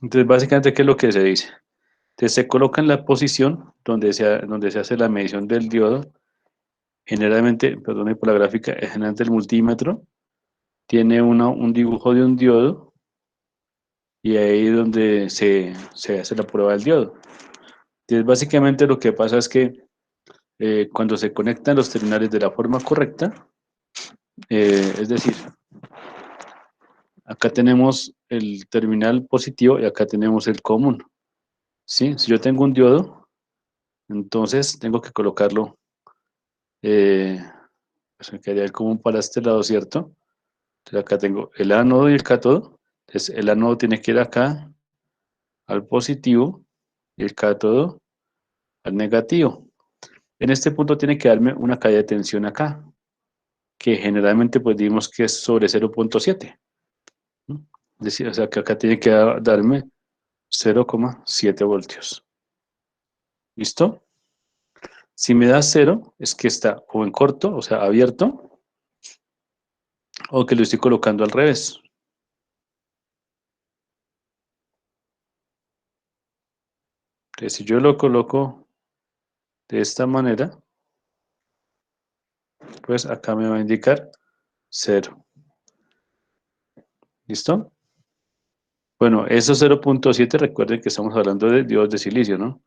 Entonces, básicamente, ¿qué es lo que se dice? Entonces, se coloca en la posición donde se hace la medición del diodo. Generalmente, perdone por la gráfica, generalmente el multímetro tiene un dibujo de un diodo y ahí es donde se hace la prueba del diodo. Entonces, básicamente lo que pasa es que cuando se conectan los terminales de la forma correcta, es decir, acá tenemos el terminal positivo y acá tenemos el común. ¿Sí? Si yo tengo un diodo, entonces tengo que colocarlo, pues me quedaría el común para este lado, ¿cierto? Entonces acá tengo el ánodo y el cátodo. Entonces el ánodo tiene que ir acá al positivo y el cátodo al negativo. En este punto tiene que darme una caída de tensión acá, que generalmente pues dimos que es sobre 0.7. ¿No? Es decir, o sea que acá tiene que darme 0,7 voltios. ¿Listo? Si me da 0, es que está o en corto, o sea, abierto, o que lo estoy colocando al revés. Entonces, si yo lo coloco de esta manera, pues acá me va a indicar 0. ¿Listo? Bueno, esos 0.7, recuerden que estamos hablando de diodos de silicio, ¿no?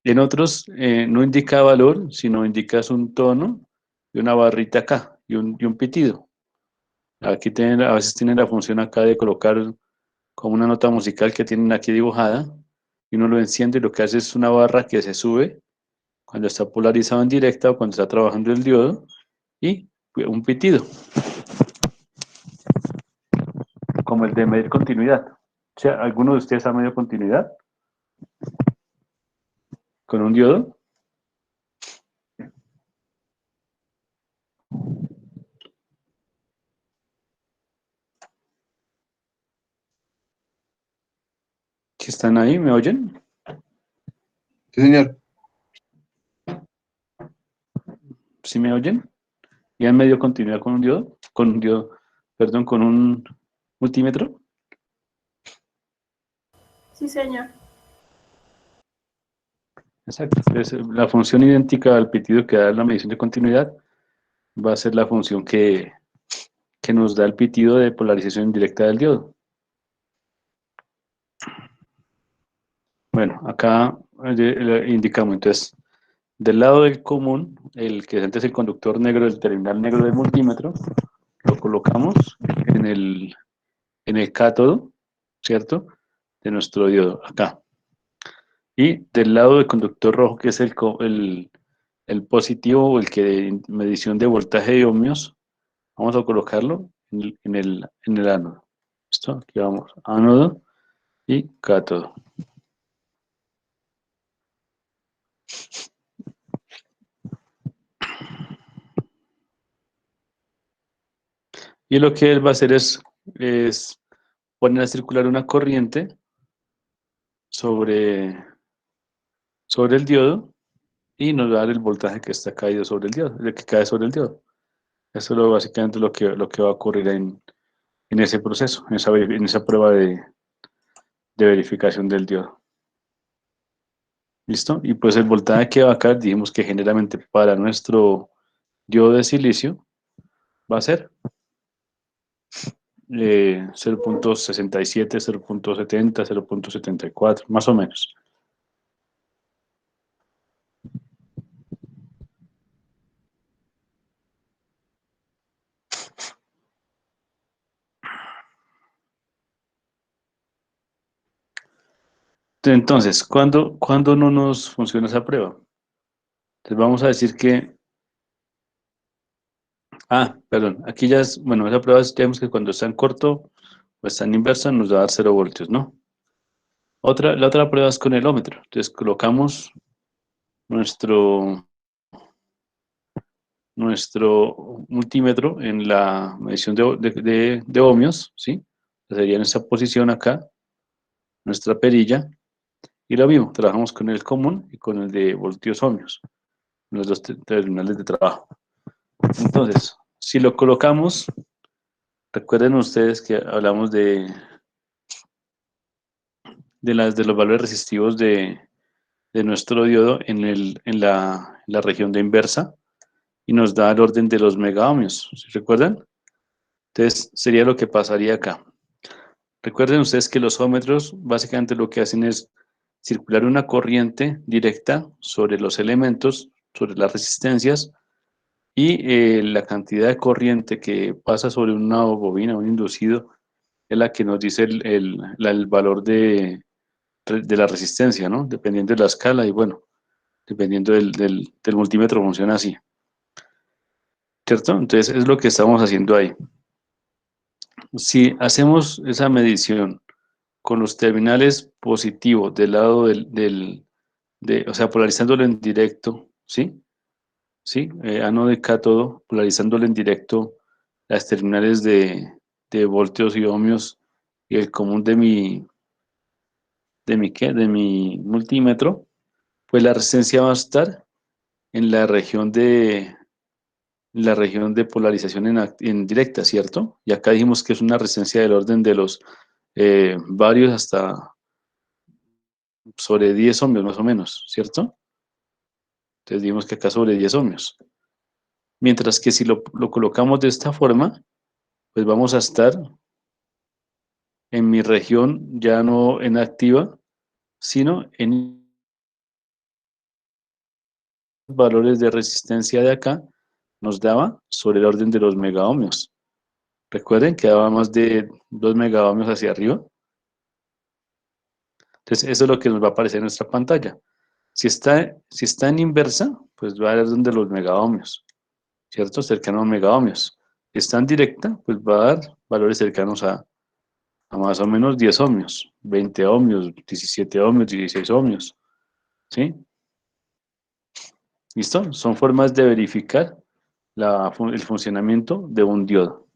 En otros no indica valor, sino indicas un tono y una barrita acá y un pitido. Aquí a veces tienen la función acá de colocar como una nota musical que tienen aquí dibujada y uno lo enciende y lo que hace es una barra que se sube cuando está polarizado en directa o cuando está trabajando el diodo y un pitido. el de medir continuidad. O sea, ¿alguno de ustedes ha medido continuidad con un diodo? ¿Sí están ahí? ¿Me oyen? Sí, señor. ¿Sí me oyen? ¿Y han medido continuidad con un diodo? Con un diodo, perdón, con un multímetro. Sí, señor. Exacto. Entonces, la función idéntica al pitido que da la medición de continuidad va a ser la función que nos da el pitido de polarización indirecta del diodo. Bueno, acá indicamos entonces, del lado del común, el que antes es el conductor negro, el terminal negro del multímetro, lo colocamos en el cátodo, ¿cierto? De nuestro diodo, acá. Y del lado del conductor rojo, que es el positivo o el que de medición de voltaje de ohmios, vamos a colocarlo en el ánodo. ¿Listo? Aquí vamos, ánodo y cátodo. Y lo que él va a hacer es poner a circular una corriente sobre el diodo y nos va a dar el voltaje que está caído sobre el diodo, el que cae sobre el diodo. Eso es básicamente lo que va a ocurrir en ese proceso, en esa prueba de verificación del diodo. ¿Listo? Y pues el voltaje que va a caer, dijimos que generalmente para nuestro diodo de silicio va a ser 0.67, 0.70, 0.74, más o menos. Entonces, ¿cuándo no nos funciona esa prueba? Entonces vamos a decir que, perdón, aquí ya es, bueno, esa prueba ya vemos que cuando está en corto o está en inversa nos va a dar 0 voltios, ¿no? La otra prueba es con el ómetro. Entonces colocamos nuestro multímetro en la medición de ohmios, ¿sí? Sería en esa posición acá, nuestra perilla, y lo mismo, trabajamos con el común y con el de voltios ohmios, los dos terminales de trabajo. Entonces, si lo colocamos, recuerden ustedes que hablamos de los valores resistivos de nuestro diodo en la región de inversa, y nos da el orden de los megaohmios, ¿sí recuerdan? Entonces, sería lo que pasaría acá. Recuerden ustedes que los ohmmetros básicamente lo que hacen es circular una corriente directa sobre los elementos, sobre las resistencias, y la cantidad de corriente que pasa sobre una bobina, un inducido, es la que nos dice el valor de la resistencia, ¿no? Dependiendo de la escala y bueno, dependiendo del multímetro funciona así, ¿cierto? Entonces es lo que estamos haciendo ahí. Si hacemos esa medición con los terminales positivos del lado o sea, polarizándolo en directo, ¿sí? ¿Sí? Ánodo y cátodo, polarizándolo en directo las terminales de voltios y ohmios y el común de mi multímetro, pues la resistencia va a estar en la región de polarización en directa, ¿cierto? Y acá dijimos que es una resistencia del orden de los varios hasta sobre 10 ohmios más o menos, ¿cierto? Entonces dijimos que acá sobre 10 ohmios. Mientras que si lo colocamos de esta forma, pues vamos a estar en mi región ya no en activa, sino en valores de resistencia de acá, nos daba sobre el orden de los megaohmios. Recuerden que daba más de 2 megaohmios hacia arriba. Entonces, eso es lo que nos va a aparecer en nuestra pantalla. Si está en inversa, pues va a dar donde los megaohmios, ¿cierto? Cercano a megaohmios. Si está en directa, pues va a dar valores cercanos a a más o menos 10 ohmios, 20 ohmios, 17 ohmios, 16 ohmios, ¿sí? ¿Listo? Son formas de verificar el funcionamiento de un diodo.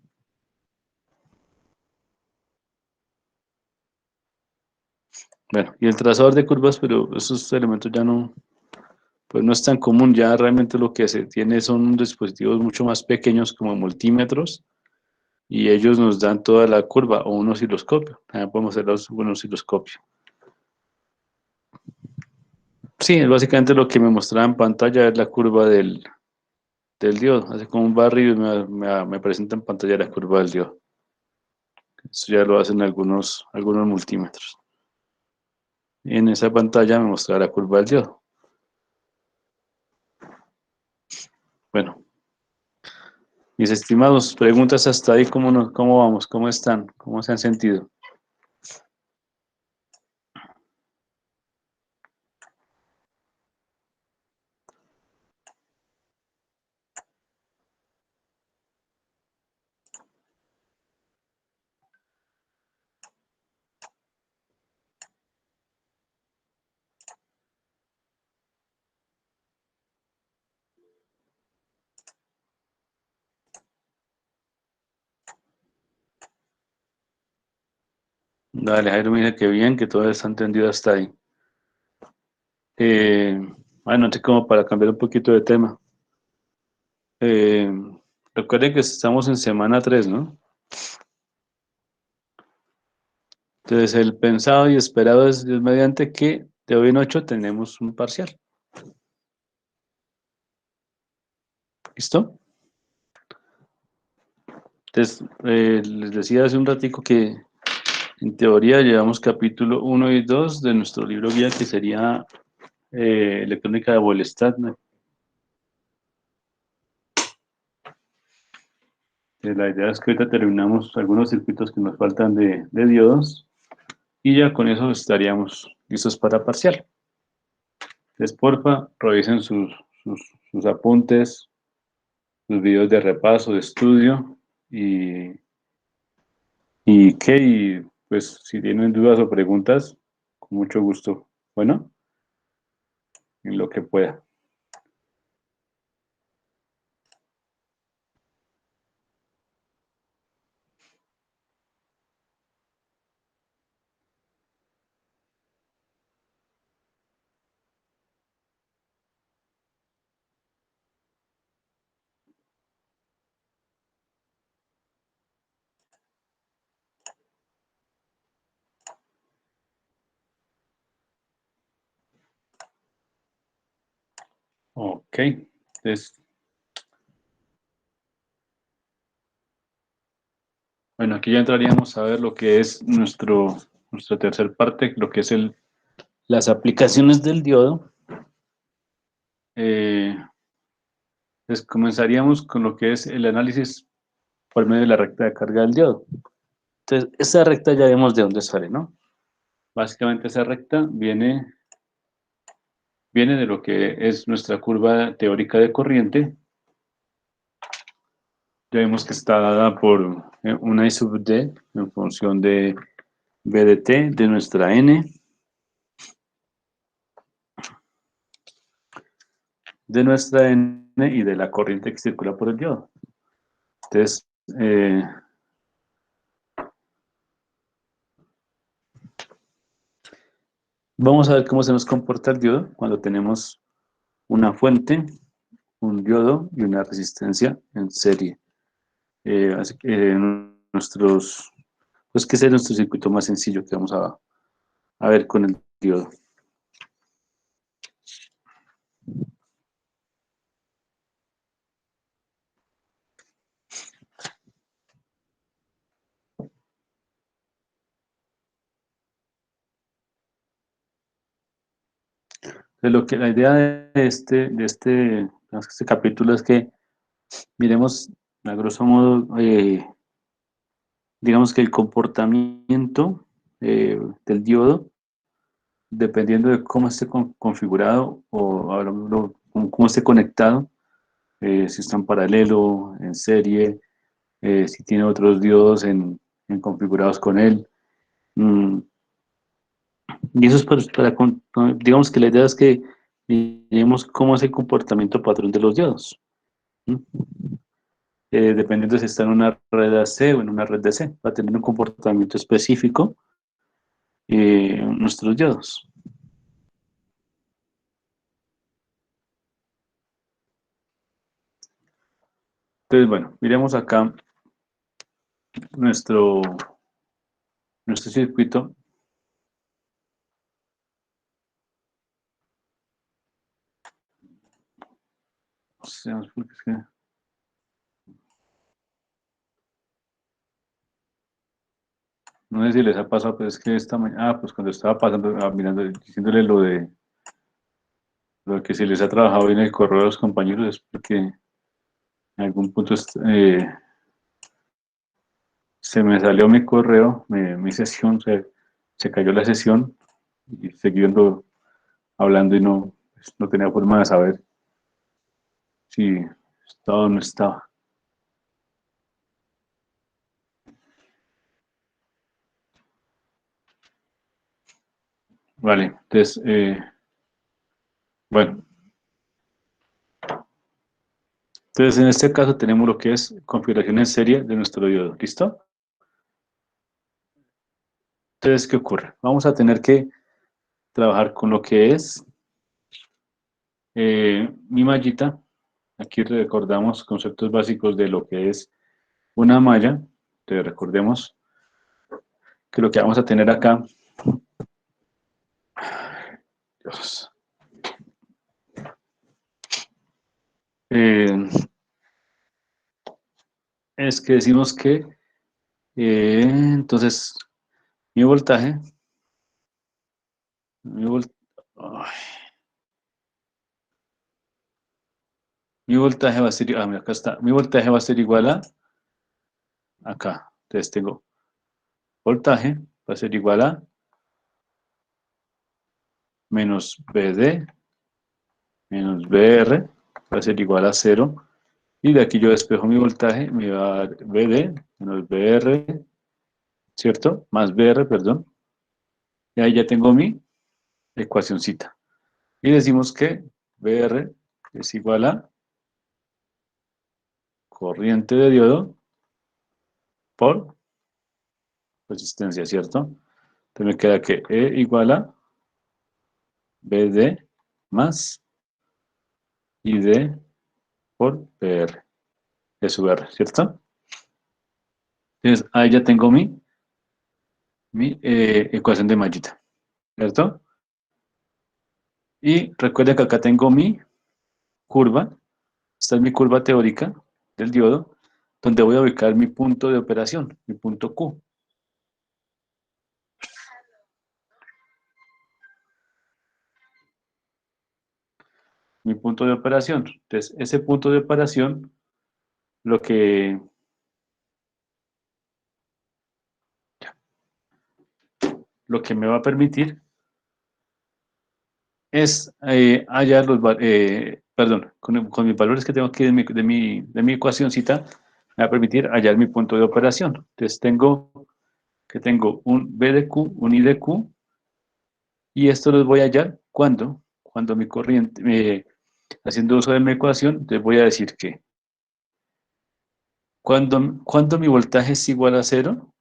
Bueno, y el trazador de curvas, pero esos elementos ya no, pues no es tan común, ya realmente lo que se tiene son dispositivos mucho más pequeños como multímetros y ellos nos dan toda la curva o un osciloscopio. También podemos hacer un osciloscopio. Sí, básicamente lo que me mostraba en pantalla es la curva del diodo. Hace como un barrio y me presenta en pantalla la curva del diodo. Eso ya lo hacen algunos multímetros. Y en esa pantalla me mostraba la curva del diodo. Bueno, mis estimados, preguntas hasta ahí, ¿cómo vamos? ¿Cómo están? ¿Cómo se han sentido? Dale, Jairo, mira que bien, que todo está entendido hasta ahí. Eh, bueno, antes como para cambiar un poquito de tema. Eh, recuerden que estamos en semana 3, ¿no? Entonces, el pensado y esperado es mediante que de hoy en 8 tenemos un parcial. ¿Listo? Entonces, les decía hace un ratico que en teoría llevamos capítulo 1 y 2 de nuestro libro guía que sería Electrónica de Boyle-Stratner. La idea es que ahorita terminamos algunos circuitos que nos faltan de diodos y ya con eso estaríamos listos para parcial. Entonces, porfa, revisen sus apuntes, sus videos de repaso, de estudio y pues si tienen dudas o preguntas, con mucho gusto. Bueno, en lo que pueda. Ok, entonces, bueno, aquí ya entraríamos a ver lo que es nuestra tercer parte, lo que es las aplicaciones del diodo. Entonces comenzaríamos con lo que es el análisis por medio de la recta de carga del diodo. Entonces, esa recta ya vemos de dónde sale, ¿no? Básicamente esa recta viene de lo que es nuestra curva teórica de corriente. Ya vemos que está dada por una I sub D en función de B de T de nuestra N, y de la corriente que circula por el diodo. Entonces, vamos a ver cómo se nos comporta el diodo cuando tenemos una fuente, un diodo y una resistencia en serie. Así que pues que es nuestro circuito más sencillo que vamos a ver con el diodo. La idea de este capítulo es que miremos, a grosso modo, digamos que el comportamiento del diodo, dependiendo de cómo esté configurado o cómo esté conectado, si está en paralelo, en serie, si tiene otros diodos configurados con él, Mm, Y eso es digamos que la idea es que miremos cómo es el comportamiento patrón de los diodos. ¿Mm? Dependiendo si está en una red AC o en una red DC, va a tener un comportamiento específico nuestros diodos. Entonces, bueno, miremos acá nuestro, nuestro circuito. O sea, porque es que no sé si les ha pasado, pero es que esta mañana, pues cuando estaba pasando, mirando, diciéndole lo que se les ha trabajado bien el correo de los compañeros, es porque en algún punto se me salió mi correo, mi sesión, se cayó la sesión y seguí hablando y no, pues, no tenía forma de saber si estaba o no estaba. Vale, entonces, bueno, entonces en este caso tenemos lo que es configuración en serie de nuestro diodo, ¿listo? Entonces, ¿qué ocurre? Vamos a tener que trabajar con lo que es mi mallita. Aquí recordamos conceptos básicos de lo que es una malla. Entonces, recordemos que lo que vamos a tener acá, Dios, eh, es que decimos que entonces mi voltaje, mi, vol- ay, mi voltaje va a ser, mira, acá está, mi voltaje va a ser igual a acá. Entonces tengo voltaje, va a ser igual a menos BD menos BR, va a ser igual a 0. Y de aquí yo despejo mi voltaje, me va a dar BD menos BR, ¿cierto? Más BR, perdón. Y ahí ya tengo mi ecuacioncita. Y decimos que BR es igual a corriente de diodo por resistencia, ¿cierto? Entonces me queda que E igual a BD más ID por PR, E sub R, ¿cierto? Entonces ahí ya tengo mi ecuación de mallita, ¿cierto? Y recuerden que acá tengo mi curva, esta es mi curva teórica del diodo, donde voy a ubicar mi punto de operación, mi punto Q. Mi punto de operación. Entonces, ese punto de operación, lo que, lo que me va a permitir es hallar perdón, con mis valores que tengo aquí de mi ecuacióncita, me va a permitir hallar mi punto de operación. Entonces, tengo un B de Q, un I de Q, y esto los voy a hallar cuando mi corriente, haciendo uso de mi ecuación, les voy a decir que cuando mi voltaje es igual a cero,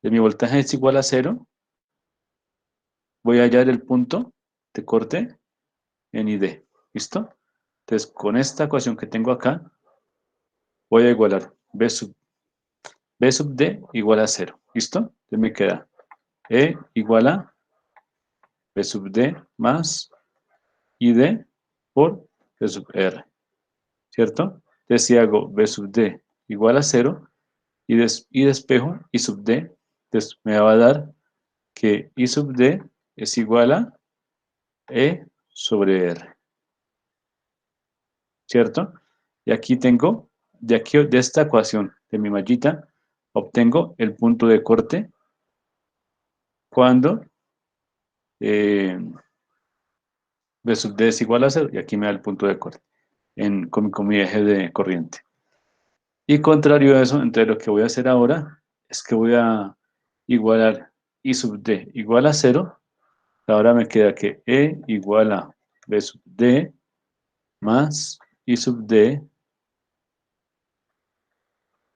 de mi voltaje es igual a cero, voy a hallar el punto de corte en ID. ¿Listo? Entonces, con esta ecuación que tengo acá, voy a igualar B sub D igual a cero. ¿Listo? Entonces me queda E igual a B sub D más ID por B sub R. ¿Cierto? Entonces, si hago B sub D igual a cero y despejo I sub D, entonces me va a dar que I sub D es igual a E sobre R. ¿Cierto? Y aquí tengo, de esta ecuación de mi mallita, obtengo el punto de corte cuando B sub D es igual a cero, y aquí me da el punto de corte con mi eje de corriente. Y contrario a eso, entonces lo que voy a hacer ahora es que voy a igualar I sub D igual a 0, ahora me queda que E igual a B sub D más I sub D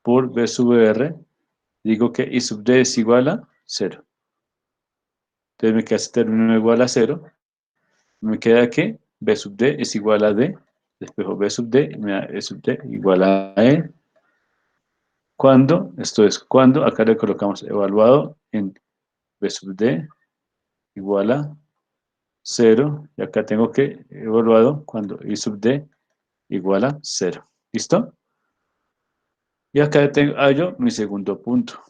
por B sub R. Digo que I sub D es igual a 0. Entonces me queda este término igual a 0. Me queda que B sub D es igual a D. Despejo B sub D y me da E sub D igual a E. Cuando, esto es cuando, acá le colocamos evaluado en B sub D igual a 0. Y acá tengo que evaluado cuando I sub D igual a 0. ¿Listo? Y acá hallo mi segundo punto.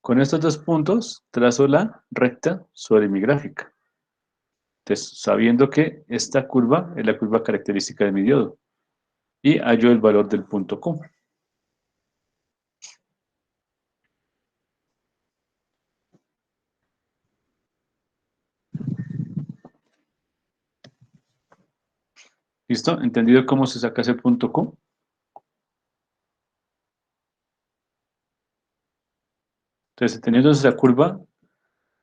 Con estos dos puntos trazo la recta sobre mi gráfica. Entonces, sabiendo que esta curva es la curva característica de mi diodo. Y hallo el valor del punto Q. ¿Listo? ¿Entendido cómo se saca ese punto Q? Entonces, teniendo esa curva,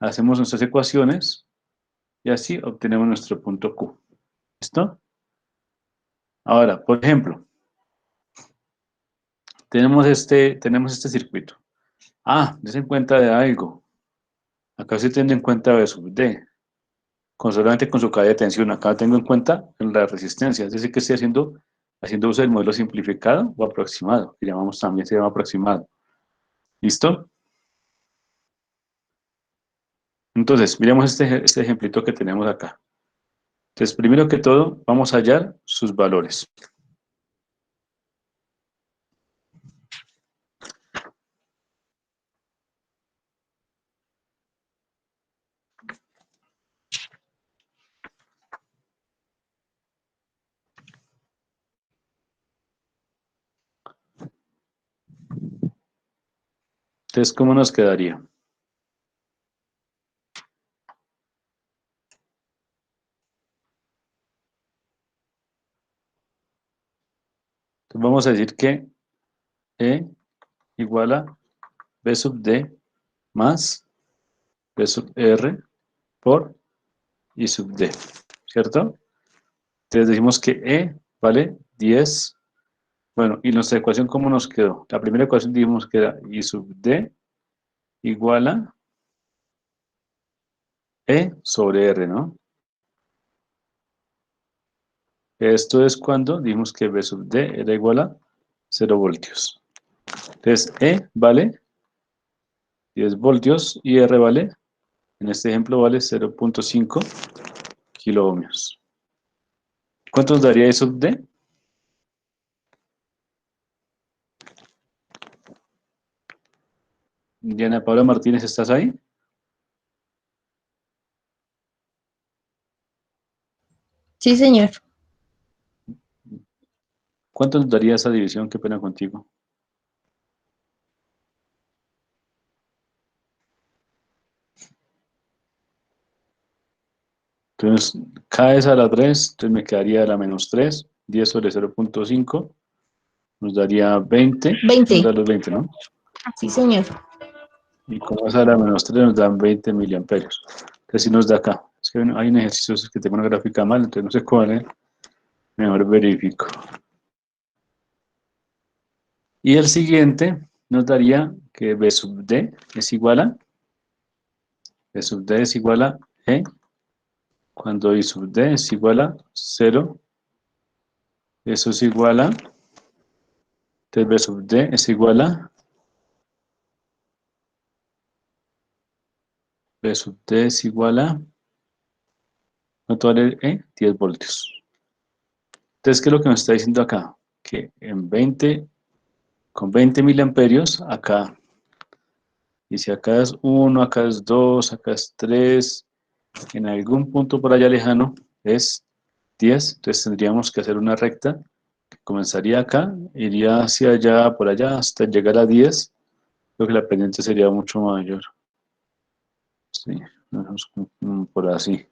hacemos nuestras ecuaciones y así obtenemos nuestro punto Q. ¿Listo? Ahora, por ejemplo, tenemos este circuito. Des en cuenta de algo. Acá estoy teniendo en cuenta B sub D. Solamente con su caída de tensión. Acá tengo en cuenta la resistencia. Es decir, que estoy haciendo uso del modelo simplificado o aproximado, que llamamos también, se llama aproximado. ¿Listo? Entonces, miremos este ejemplito que tenemos acá. Entonces, primero que todo, vamos a hallar sus valores. Entonces, ¿cómo nos quedaría? Entonces, vamos a decir que E igual a B sub D más B sub R por I sub D, ¿cierto? Entonces decimos que E vale 10. Bueno, y nuestra ecuación, ¿cómo nos quedó? La primera ecuación dijimos que era I sub D igual a E sobre R, ¿no? Esto es cuando dijimos que B sub D era igual a 0 voltios. Entonces, E vale 10 voltios y R vale, en este ejemplo, vale 0.5 kiloohmios. ¿Cuánto nos daría E sub D? Diana Paula Martínez, ¿estás ahí? Sí, señor. ¿Cuánto nos daría esa división? Qué pena contigo. Entonces, K es a la 3, entonces me quedaría la menos 3, 10 sobre 0.5, nos daría 20, 20. nos da los 20, ¿no? Sí, señor. Y como es a la menos 3, nos dan 20 miliamperios. Entonces, si nos da acá. Es que hay un ejercicio que tengo una gráfica mal, entonces no sé cuál es. Mejor verifico. Y el siguiente nos daría que B sub D es igual a, B sub D es igual a E, cuando I sub D es igual a 0, eso es igual a, entonces B sub D es igual a, B sub D es igual a, ¿cuánto vale E? 10 voltios. Entonces, ¿qué es lo que nos está diciendo acá? Que con 20 miliamperios, acá, y si acá es 1, acá es 2, acá es 3, en algún punto por allá lejano es 10, entonces tendríamos que hacer una recta que comenzaría acá, iría hacia allá, por allá, hasta llegar a 10, creo que la pendiente sería mucho mayor. Sí, por así.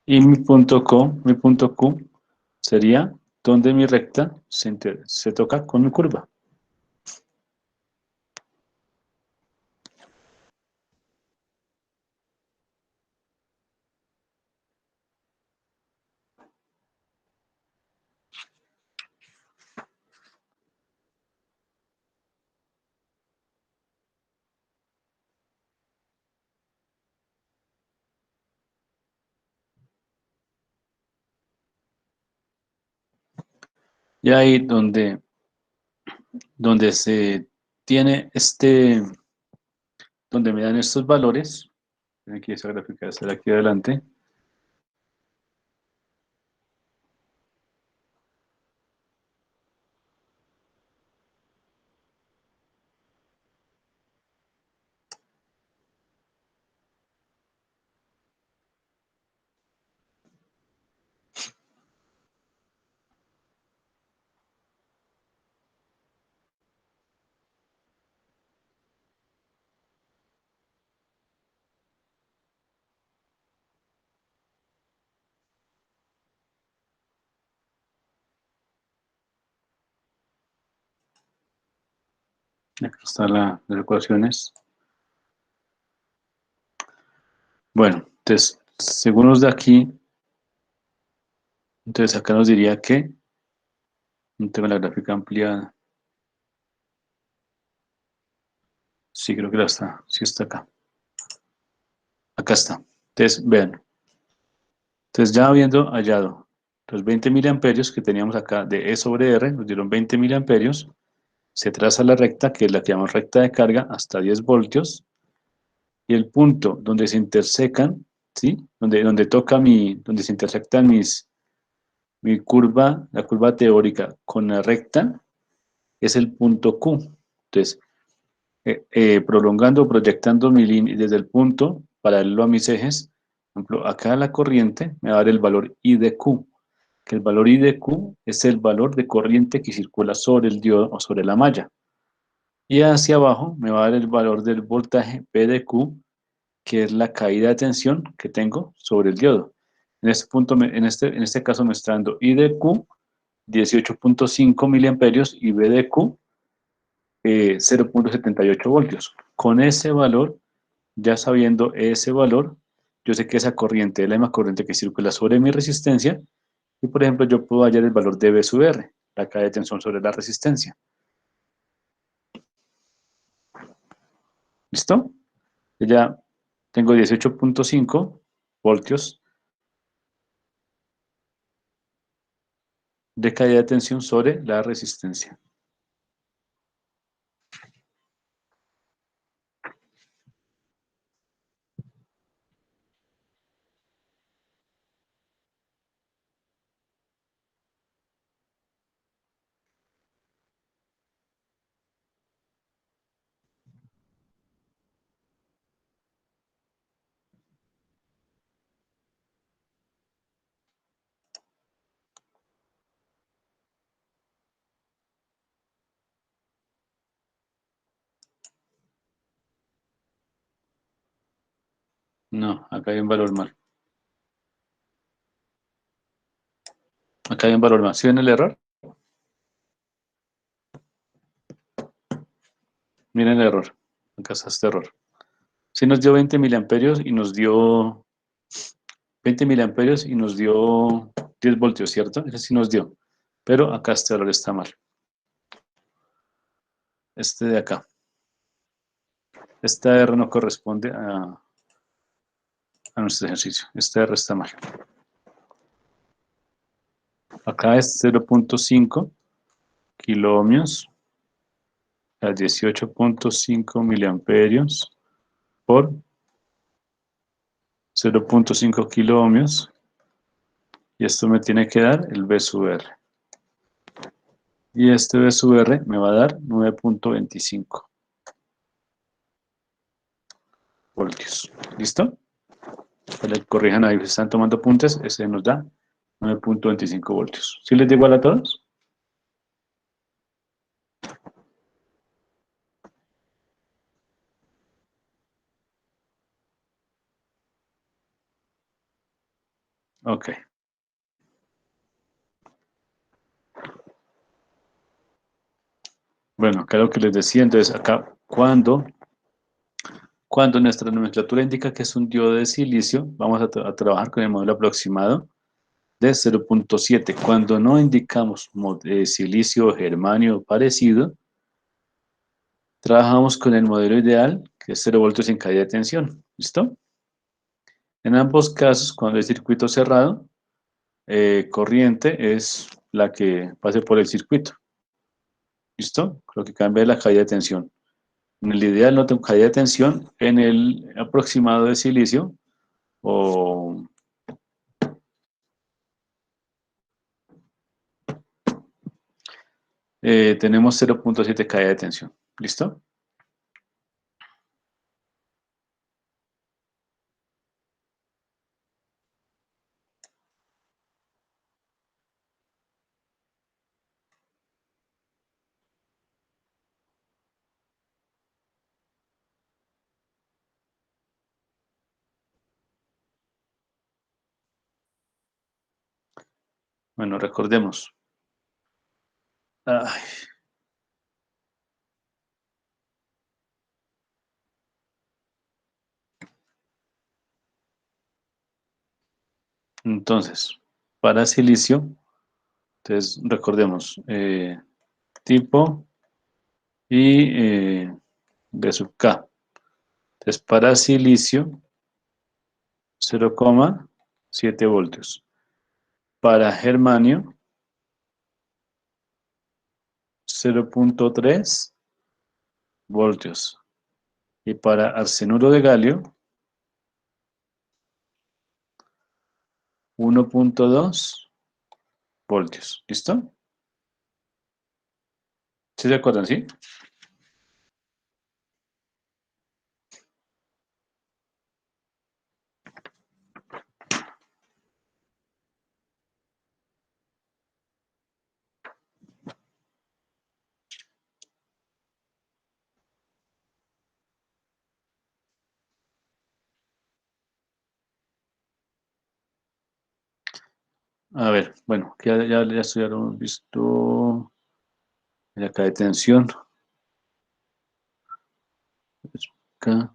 Y mi punto Q sería donde mi recta se toca con mi curva. Y ahí donde se tiene donde me dan estos valores, aquí esa gráfica está aquí adelante, aquí están las ecuaciones. Bueno, entonces, según los de aquí, entonces acá nos diría que, no tengo la gráfica ampliada, sí creo que sí está acá. Acá está. Entonces, vean. Entonces, ya habiendo hallado los 20 miliamperios que teníamos acá de E sobre R, nos dieron 20 miliamperios, se traza la recta, que es la que llamamos recta de carga, hasta 10 voltios, y el punto donde se intersecan, ¿sí? Donde se intersectan mi curva, la curva teórica con la recta, es el punto Q. Entonces, prolongando o proyectando mi línea desde el punto paralelo a mis ejes, por ejemplo, acá la corriente me va a dar el valor I de Q, que el valor I de Q es el valor de corriente que circula sobre el diodo o sobre la malla. Y hacia abajo me va a dar el valor del voltaje P de Q, que es la caída de tensión que tengo sobre el diodo. En este punto, en este caso me está dando I de Q 18.5 miliamperios y B de Q 0.78 voltios. Con ese valor, ya sabiendo ese valor, yo sé que esa corriente es la misma corriente que circula sobre mi resistencia y, por ejemplo, yo puedo hallar el valor de B sub R, la caída de tensión sobre la resistencia. ¿Listo? Ya tengo 18.5 voltios de caída de tensión sobre la resistencia. No, acá hay un valor mal. Acá hay un valor mal. ¿Sí ven el error? Miren el error. Acá está este error. Sí nos dio 20 miliamperios y nos dio 20 miliamperios y nos dio 10 voltios, ¿cierto? Ese sí nos dio. Pero acá este valor está mal. Este de acá. Esta R no corresponde a nuestro ejercicio. Esta R está mal. Acá es 0.5 kiloohmios a 18.5 miliamperios por 0.5 kiloohmios. Y esto me tiene que dar el B sub R. Y este B sub R me va a dar 9.25 voltios. ¿Listo? Para que corrijan ahí, si están tomando apuntes, ese nos da 9.25 voltios. ¿Sí les da igual a todos? Ok. Bueno, acá lo que les decía, entonces acá, cuando nuestra nomenclatura indica que es un diodo de silicio, vamos a trabajar con el modelo aproximado de 0.7. Cuando no indicamos silicio, germanio o parecido, trabajamos con el modelo ideal, que es 0 voltios en caída de tensión. ¿Listo? En ambos casos, cuando el circuito cerrado, corriente es la que pase por el circuito. ¿Listo? Lo que cambia es la caída de tensión. En el ideal no tengo caída de tensión, en el aproximado de silicio o tenemos 0.7 caída de tensión. ¿Listo? Bueno, recordemos. Ay, entonces, para silicio, entonces recordemos, tipo y B sub K. Entonces, para silicio, 0,7 voltios. Para germanio, 0.3 voltios. Y para arsenuro de galio, 1.2 voltios. ¿Listo? ¿Sí se acuerdan, sí? A ver, bueno, que ya esto ya lo hemos visto. Acá de tensión. Acá.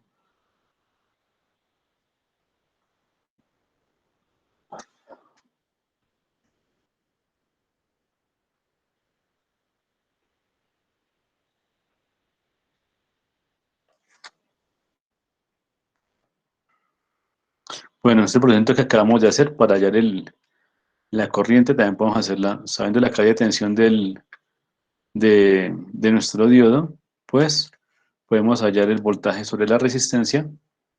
Bueno, este procedimiento que acabamos de hacer para hallar la corriente, también podemos hacerla sabiendo la caída de tensión de nuestro diodo, pues podemos hallar el voltaje sobre la resistencia.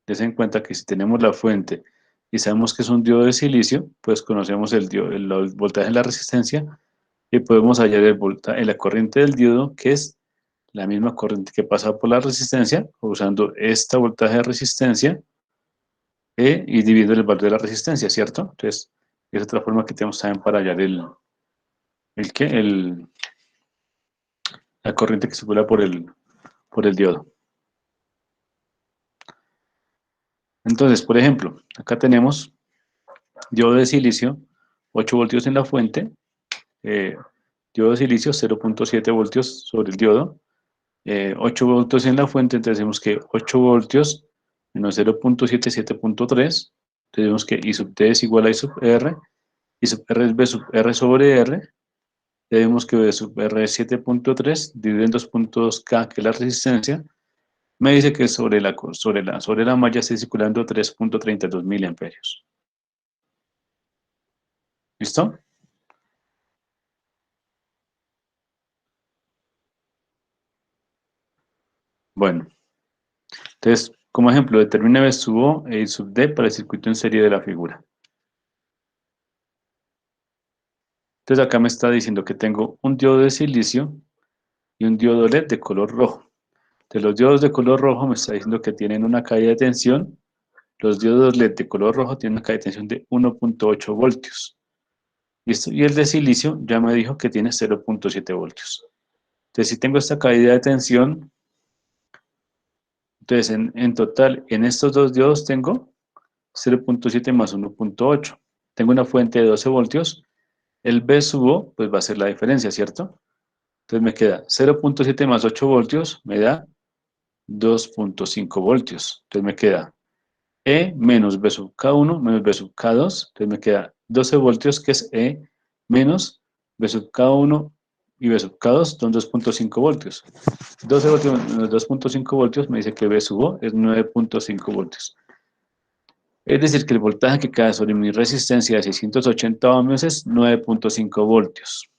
Ten en cuenta que si tenemos la fuente y sabemos que es un diodo de silicio, pues conocemos el voltaje de la resistencia y podemos hallar el voltaje, la corriente del diodo, que es la misma corriente que pasa por la resistencia, usando esta voltaje de resistencia y dividiendo el valor de la resistencia, ¿cierto? Entonces, es otra forma que tenemos también para hallar ¿qué? La corriente que circula por el diodo. Entonces, por ejemplo, acá tenemos diodo de silicio, 8 voltios en la fuente, eh, diodo de silicio, 0.7 voltios sobre el diodo, 8 voltios en la fuente, entonces decimos que 8 voltios menos 0.7, 7.3, tenemos que I sub T es igual a I sub R, I sub R es B sub R sobre R, tenemos que B sub R es 7.3, dividido en 2.2K, que es la resistencia, me dice que sobre la malla está circulando 3.32 miliamperios. ¿Listo? Bueno, entonces, como ejemplo, determina B sub O e I sub D para el circuito en serie de la figura. Entonces acá me está diciendo que tengo un diodo de silicio y un diodo LED de color rojo. De los diodos de color rojo me está diciendo que tienen una caída de tensión. Los diodos LED de color rojo tienen una caída de tensión de 1.8 voltios. ¿Listo? Y el de silicio ya me dijo que tiene 0.7 voltios. Entonces, si tengo esta caída de tensión, entonces en total, en estos dos diodos tengo 0.7 más 1.8. Tengo una fuente de 12 voltios. El B sub O, pues va a ser la diferencia, ¿cierto? Entonces me queda 0.7 más 8 voltios, me da 2.5 voltios. Entonces me queda E menos B sub K1 menos B sub K2. Entonces me queda 12 voltios, que es E menos B sub K1 y B sub K2 son 2.5 voltios. 12 voltios menos 2.5 voltios me dice que B sub O es 9.5 voltios. Es decir, que el voltaje que cae sobre mi resistencia de 680 ohmios es 9.5 voltios.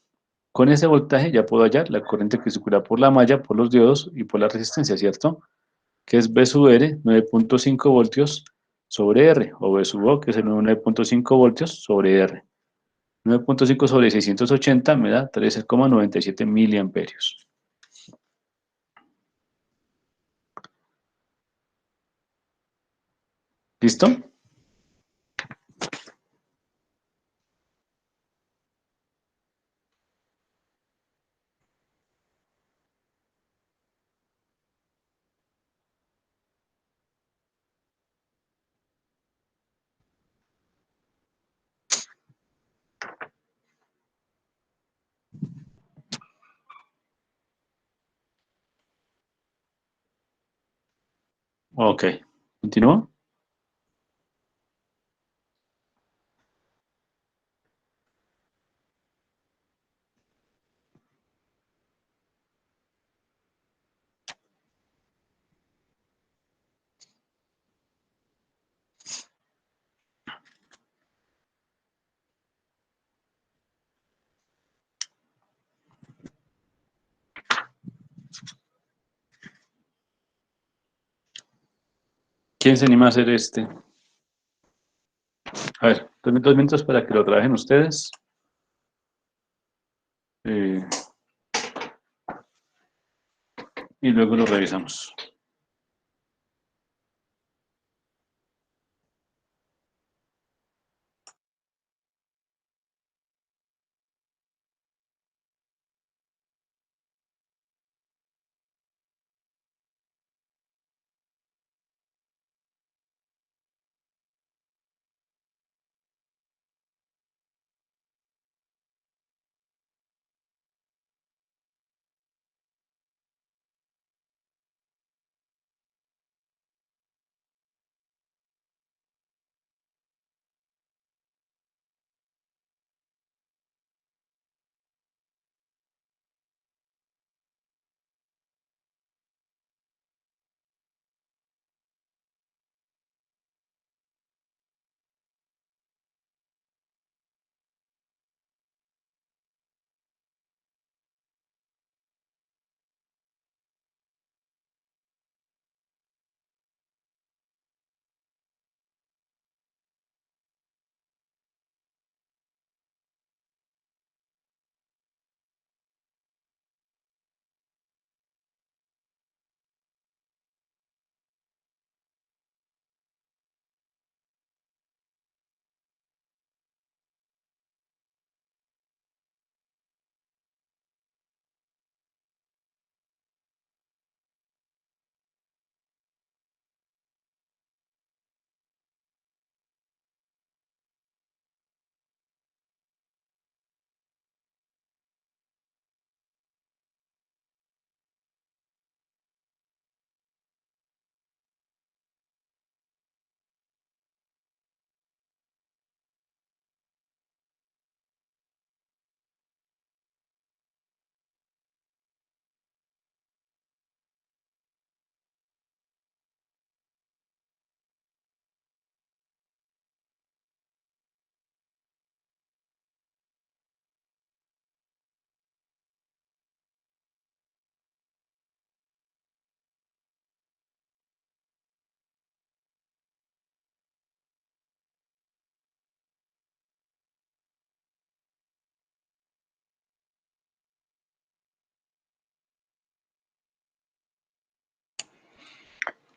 Con ese voltaje ya puedo hallar la corriente que circula por la malla, por los diodos y por la resistencia, ¿cierto? Que es B sub R, 9.5 voltios sobre R, o B sub O, que es el 9.5 voltios sobre R. 9.5 sobre 680 me da 13,97 miliamperios. ¿Listo? Ok. ¿Continúo? ¿Quién se anima a hacer este? A ver, 2 minutos para que lo trabajen ustedes. Eh, y luego lo revisamos.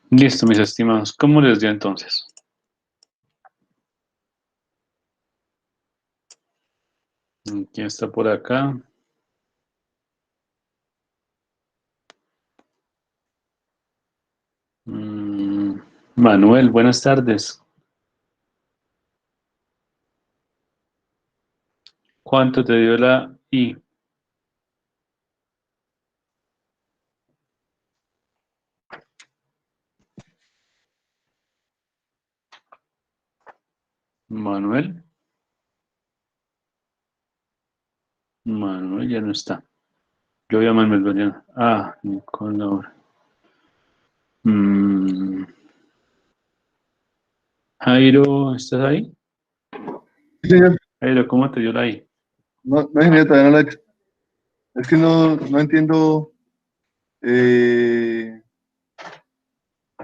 Listo, mis estimados. ¿Cómo les dio entonces? ¿Quién está por acá? Manuel, buenas tardes. ¿Cuánto te dio la I? Manuel. Manuel ya no está. Yo voy a Manuel Doriana. Ah, Nicola. Mm, Jairo, ¿estás ahí? Sí, señor. Jairo, ¿cómo te dio la I? No, no, ingeniero, todavía no lo he hecho. Es que no entiendo. eh,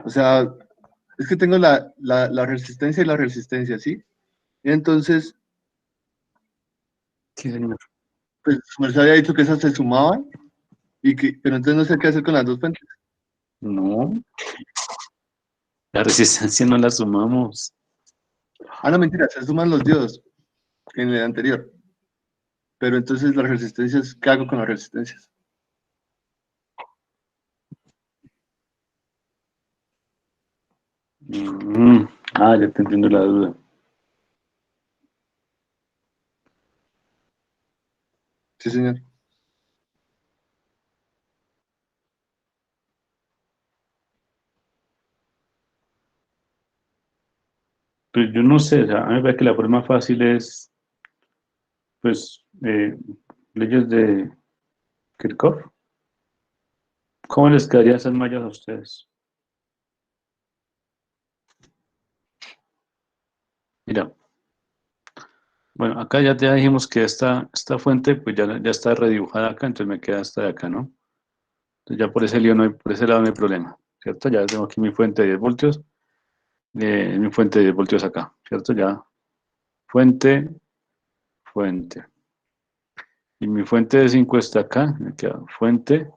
o sea, es que tengo la resistencia y la resistencia, ¿sí? Y entonces, Sí, señor. pues, su merced había dicho que esas se sumaban, pero entonces no sé qué hacer con las dos fuentes. No, la resistencia no la sumamos. Ah, no, mentira, se suman los diodos en el anterior. Pero entonces las resistencias, ¿qué hago con las resistencias? Ya te entiendo la duda. Sí, señor. Pues yo no sé, o sea, a mí me parece que la forma fácil es, pues, leyes de Kirchhoff. ¿Cómo les quedaría esas mallas a ustedes? Mira, bueno, acá ya dijimos que esta fuente, pues ya está redibujada acá, entonces me queda esta de acá, ¿no? Entonces ya por ese lío por ese lado no hay problema, ¿cierto? Ya tengo aquí mi fuente de 10 voltios, mi fuente de 10 voltios acá, ¿cierto? Ya, fuente, fuente. Y mi fuente de 5 está acá, me queda fuente,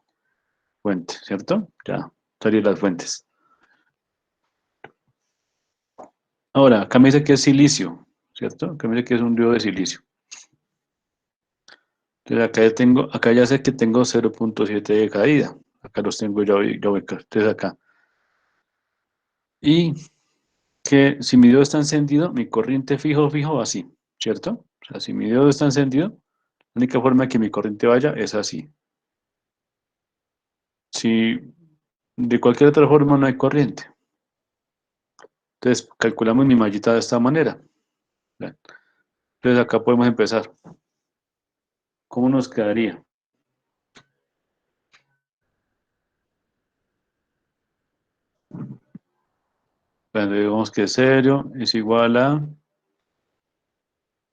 fuente, ¿cierto? Ya, estarían las fuentes. Ahora, acá me dice que es silicio, ¿cierto? Acá me dice que es un diodo de silicio. Entonces acá ya sé que tengo 0,7 de caída. Acá los tengo ya ubicados. Entonces acá. Y que si mi diodo está encendido, mi corriente fijo va así, ¿cierto? O sea, si mi diodo está encendido, la única forma de que mi corriente vaya es así. Si de cualquier otra forma no hay corriente. Entonces calculamos mi mallita de esta manera. ¿Ven? Entonces acá podemos empezar. ¿Cómo nos quedaría? Bueno, digamos que 0 es igual a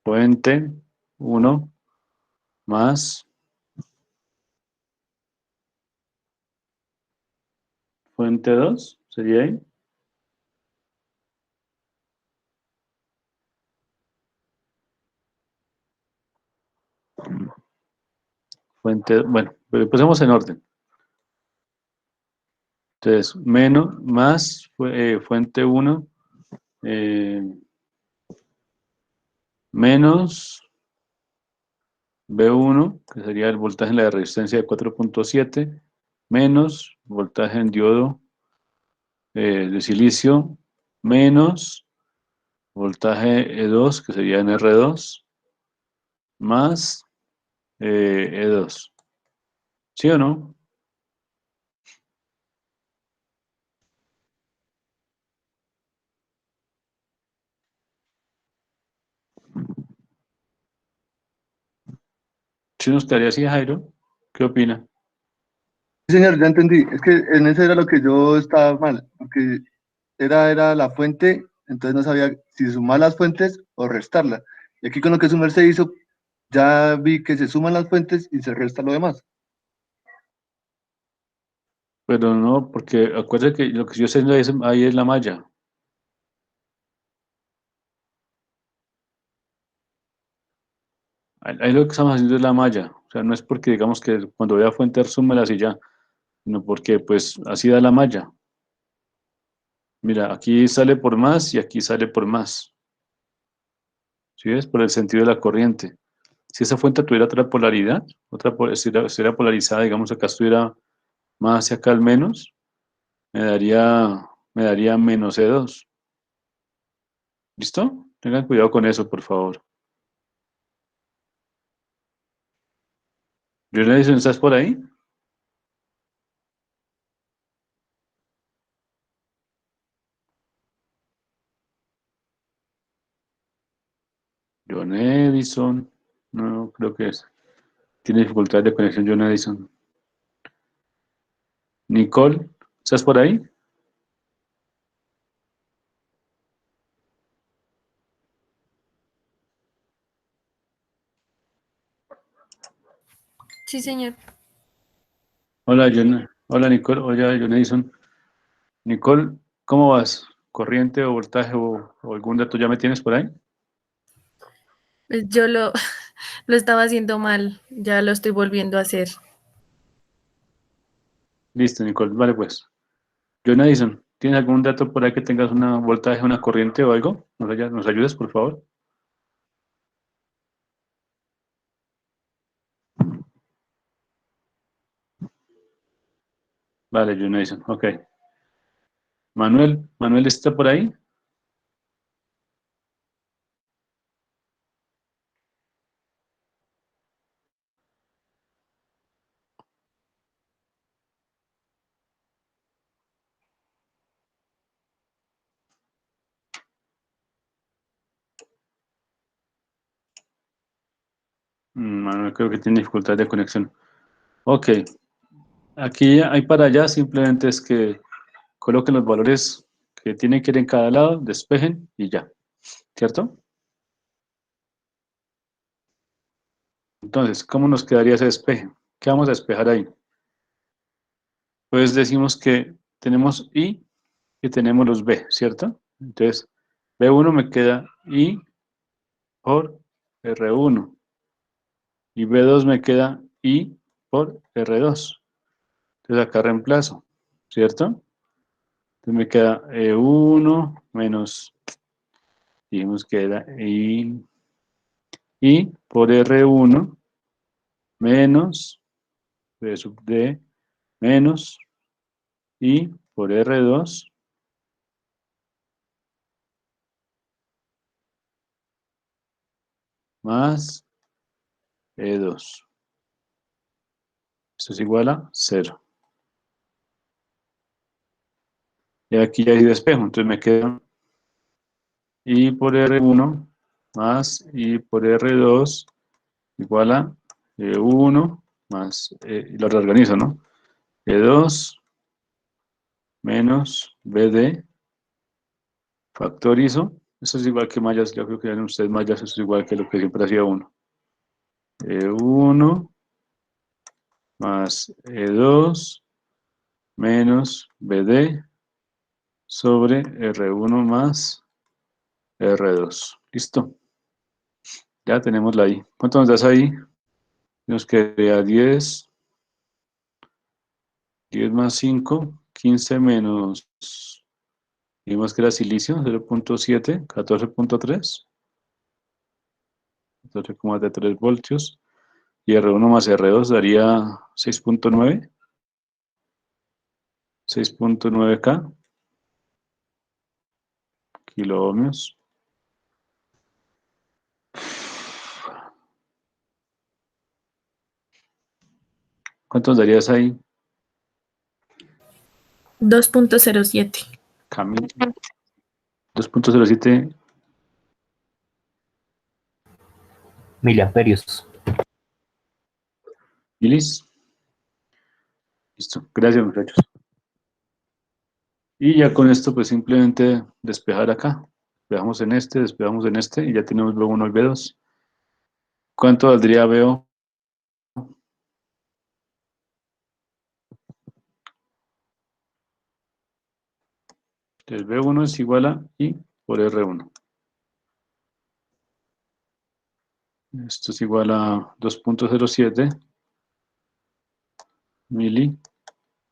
fuente 1 más fuente 2, ¿sería ahí? Fuente, bueno, pero empecemos en orden. Entonces, menos, más fuente 1, menos B1, que sería el voltaje en la resistencia de 4,7, menos voltaje en diodo de silicio, menos voltaje E2, que sería en R2, más E2. ¿Sí o no? ¿Sí nos quedaría así, Jairo? ¿Qué opina? Sí, señor, ya entendí. Es que en eso era lo que yo estaba mal, porque era la fuente, entonces no sabía si sumar las fuentes o restarlas. Y aquí con lo que su merced hizo, ya vi que se suman las fuentes y se resta lo demás. Pero no, porque acuérdate que lo que yo sé ahí es la malla. Ahí lo que estamos haciendo es la malla. O sea, no es porque digamos que cuando vea fuente súmelas y ya, sino porque pues así da la malla. Mira, aquí sale por más y aquí sale por más. ¿Sí ves? Por el sentido de la corriente. Si esa fuente tuviera otra polaridad, estuviera polarizada, digamos acá estuviera más y acá al menos, me daría menos E2. ¿Listo? Tengan cuidado con eso, por favor. Jonathan, ¿estás por ahí? John Edison. No, creo que es. Tiene dificultad de conexión John Edison. Nicole, ¿estás por ahí? Sí, señor. Hola, Hola, Nicole. Hola, John Edison. Nicole, ¿cómo vas? ¿Corriente o voltaje o algún dato ya me tienes por ahí? Yo lo, lo estaba haciendo mal, ya lo estoy volviendo a hacer. Listo, Nicole. Vale, pues. John Edison, ¿tienes algún dato por ahí que tengas una voltaje, una corriente o algo? ¿Nos ayudas, por favor? Vale, John Edison. Ok. Manuel está por ahí. Manuel creo que tiene dificultad de conexión. Ok. Aquí hay para allá, simplemente es que coloquen los valores que tienen que ir en cada lado, despejen y ya. ¿Cierto? Entonces, ¿cómo nos quedaría ese despeje? ¿Qué vamos a despejar ahí? Pues decimos que tenemos I y tenemos los B, ¿cierto? Entonces, B1 me queda I por R1 y B2 me queda I por R2. Entonces acá reemplazo, ¿cierto? Entonces me queda E1 menos, dijimos que era I por R1 menos B sub D menos I por R2 más E2. Esto es igual a 0. Y aquí ya hay despejo, entonces me queda I por R1 más I por R2 igual a E1 más, y lo reorganizo, ¿no? E2 menos BD factorizo. Eso es igual que mallas, yo creo que ya ustedes mallas, eso es igual que lo que siempre hacía uno. E1 más E2 menos BD sobre R1 más R2. ¿Listo? Ya tenemos la I. ¿Cuánto nos das ahí? Nos queda 10 más 5, 15 menos, digamos que era silicio, 0.7, 14.3, 14,3 voltios, y R1 más R2 daría 6.9, 6.9K, kilo ohmios. ¿Cuántos darías ahí, 2.07. Camil? 2.07 miliamperios. milis. Listo, gracias muchachos. Y ya con esto pues simplemente despejar acá. Despejamos en este y ya tenemos B1 y B2. ¿Cuánto valdría BO? Entonces B1 es igual a I por R1. Esto es igual a 2.07 mili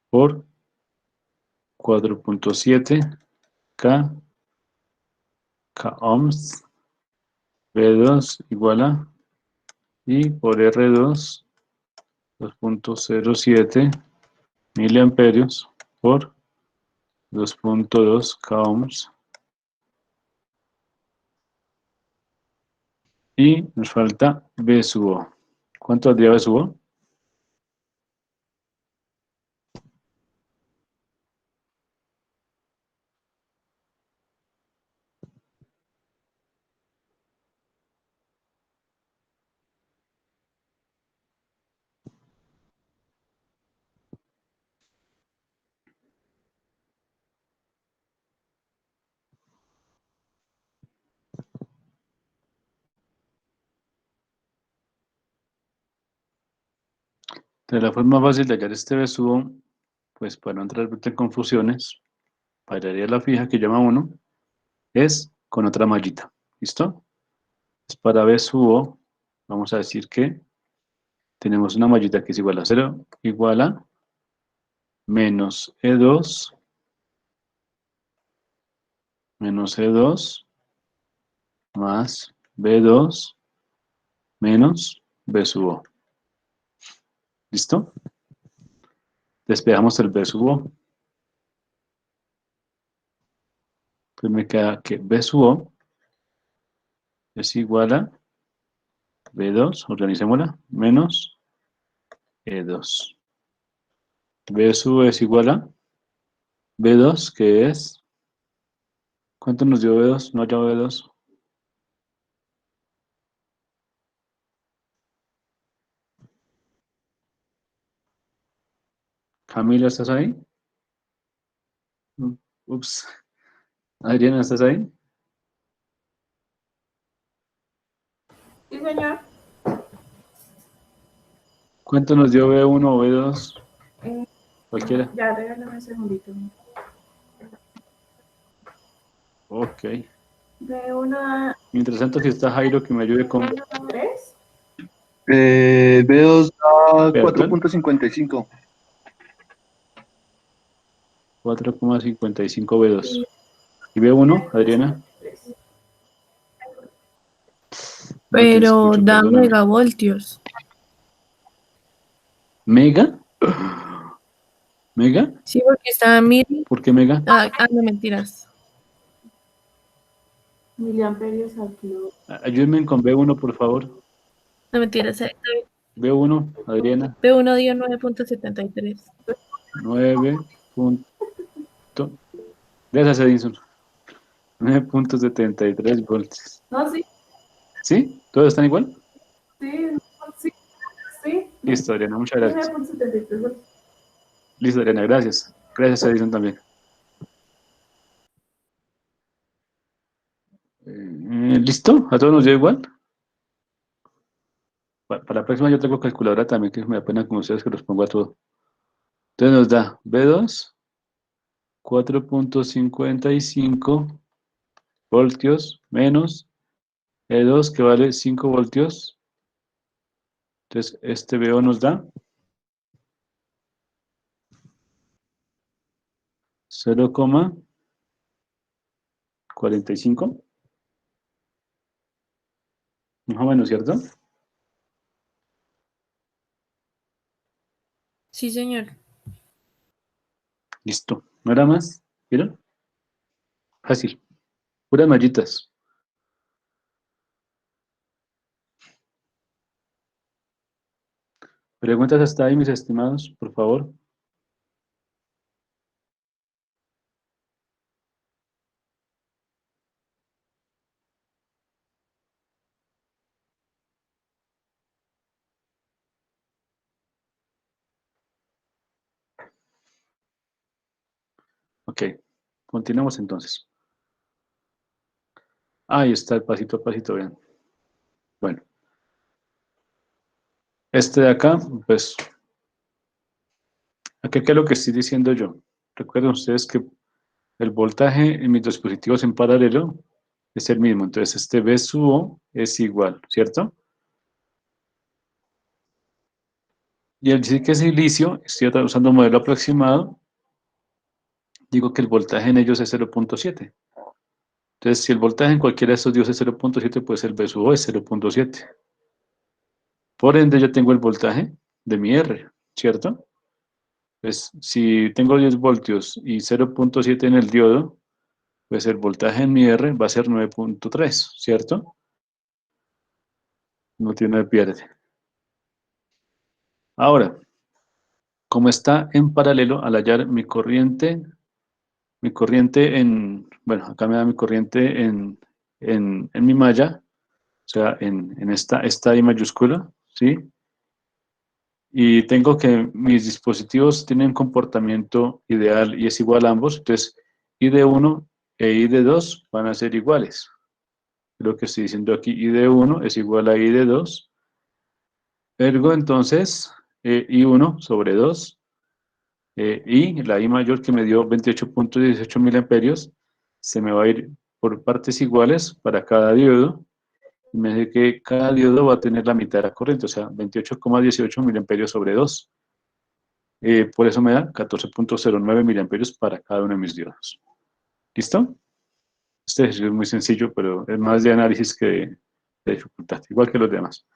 por 4.7 K, K ohms. B2 igual a I por R2, 2.07 miliamperios por 2.2 K ohms. Y nos falta B sub O. ¿Cuánto valdría B sub O? Entonces, la forma fácil de hallar este B sub O, pues para no entrar en confusiones, para hallar la fija que llama 1, es con otra mallita. ¿Listo? Es para B sub O, vamos a decir que tenemos una mallita que es igual a 0, igual a menos E2, menos E2, más B2, menos B sub O. ¿Listo? Despejamos el B sub O. Pues me queda que B sub O es igual a B2, organicémosla, menos E2. B sub O es igual a B2, que es... ¿Cuánto nos dio B2? No hallado B2. Camila, ¿estás ahí? Ups. Adriana, ¿estás ahí? Sí, señor. ¿Cuánto nos dio B1 o B2? Eh, Cualquiera. Ya, regálame un segundito. Ok. De una Mientras tanto, si está Jairo, que me ayude con... 3. B2 a Perdón. 4.55. 4,55 B2. ¿Y B1, Adriana? No te Pero escucho, da perdóname. megavoltios. ¿Mega? ¿Mega? Sí, porque está mil. ¿Por qué mega? No, mentiras. Miliamperios al kilo. Ayúdenme con B1, por favor. No, mentiras. B1, Adriana. P1 dio 9.73. 9 punto... Gracias, Edison. 9,73 voltios. No, sí, ¿Sí? ¿Todos están igual? sí, sí, sí. Listo, Adriana, muchas gracias. 9.73. Listo, Adriana, gracias. Gracias, Edison, también. ¿Listo? ¿A todos nos dio igual? Para la próxima yo tengo calculadora también, que me da pena con ustedes que los pongo a todo. Entonces nos da B2, 4,55 voltios, menos E2, que vale 5 voltios. Entonces, este BO nos da 0,45. Más o menos, ¿cierto? Sí, señor. Listo. ¿No era más? ¿Vieron? Fácil. Puras mallitas. Preguntas hasta ahí, mis estimados, por favor. Ok. Continuemos entonces. Ahí está el pasito a pasito, vean. Bueno. Este de acá, pues, ¿qué es lo que estoy diciendo yo? Recuerden ustedes que el voltaje en mis dispositivos en paralelo es el mismo. Entonces, este V sub O es igual, ¿cierto? Y al decir que es silicio, estoy usando un modelo aproximado, digo que el voltaje en ellos es 0,7. Entonces, si el voltaje en cualquiera de estos dios es 0,7, pues el V sub O es 0,7. Por ende, yo tengo el voltaje de mi R, ¿cierto? Pues si tengo 10 voltios y 0,7 en el diodo, pues el voltaje en mi R va a ser 9,3, ¿cierto? No tiene pierde. Ahora, como está en paralelo, al hallar mi corriente en, bueno, acá me da mi corriente en mi malla, o sea, en esta I mayúscula, ¿sí? Y tengo que mis dispositivos tienen comportamiento ideal y es igual a ambos, entonces I de 1 e I de 2 van a ser iguales. Lo que estoy diciendo aquí, I de 1 es igual a I de 2. Ergo, entonces, I1 sobre 2, y la I mayor que me dio 28.18 miliamperios, se me va a ir por partes iguales para cada diodo, y me dice que cada diodo va a tener la mitad de la corriente, o sea, 28,18 miliamperios sobre 2. Por eso me da 14.09 miliamperios para cada uno de mis diodos. ¿Listo? Este ejercicio es muy sencillo, pero es más de análisis que de dificultad, igual que los demás.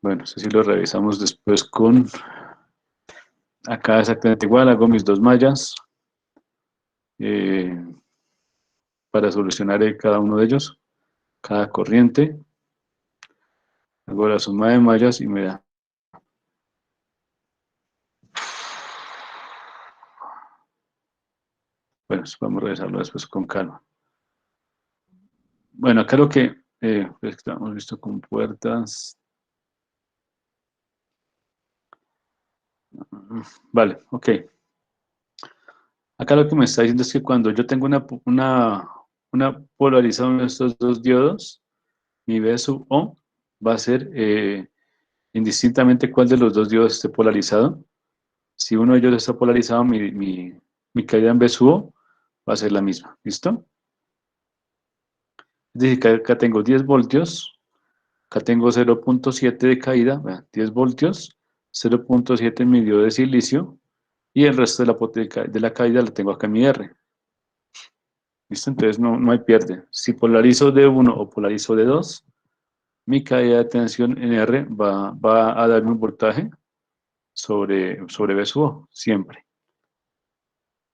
Bueno, eso sí lo revisamos después con... Acá exactamente igual, hago mis dos mallas para solucionar cada uno de ellos, cada corriente. Hago la suma de mallas y me da. Bueno, vamos a revisarlo después con calma. Bueno, acá lo que estamos visto con puertas. Vale, ok. Acá lo que me está diciendo es que cuando yo tengo una polarización de estos dos diodos, mi V sub O va a ser indistintamente cuál de los dos diodos esté polarizado. Si uno de ellos está polarizado, mi caída en V sub O va a ser la misma. ¿Listo? Es decir, que acá tengo 10 voltios, acá tengo 0.7 de caída, 10 voltios, 0.7 en mi diodo de silicio, y el resto de la caída la tengo acá en mi R. ¿Listo? Entonces no hay pierde. Si polarizo de 1 o polarizo de 2, mi caída de tensión en R va a darme un voltaje sobre V sub O, siempre.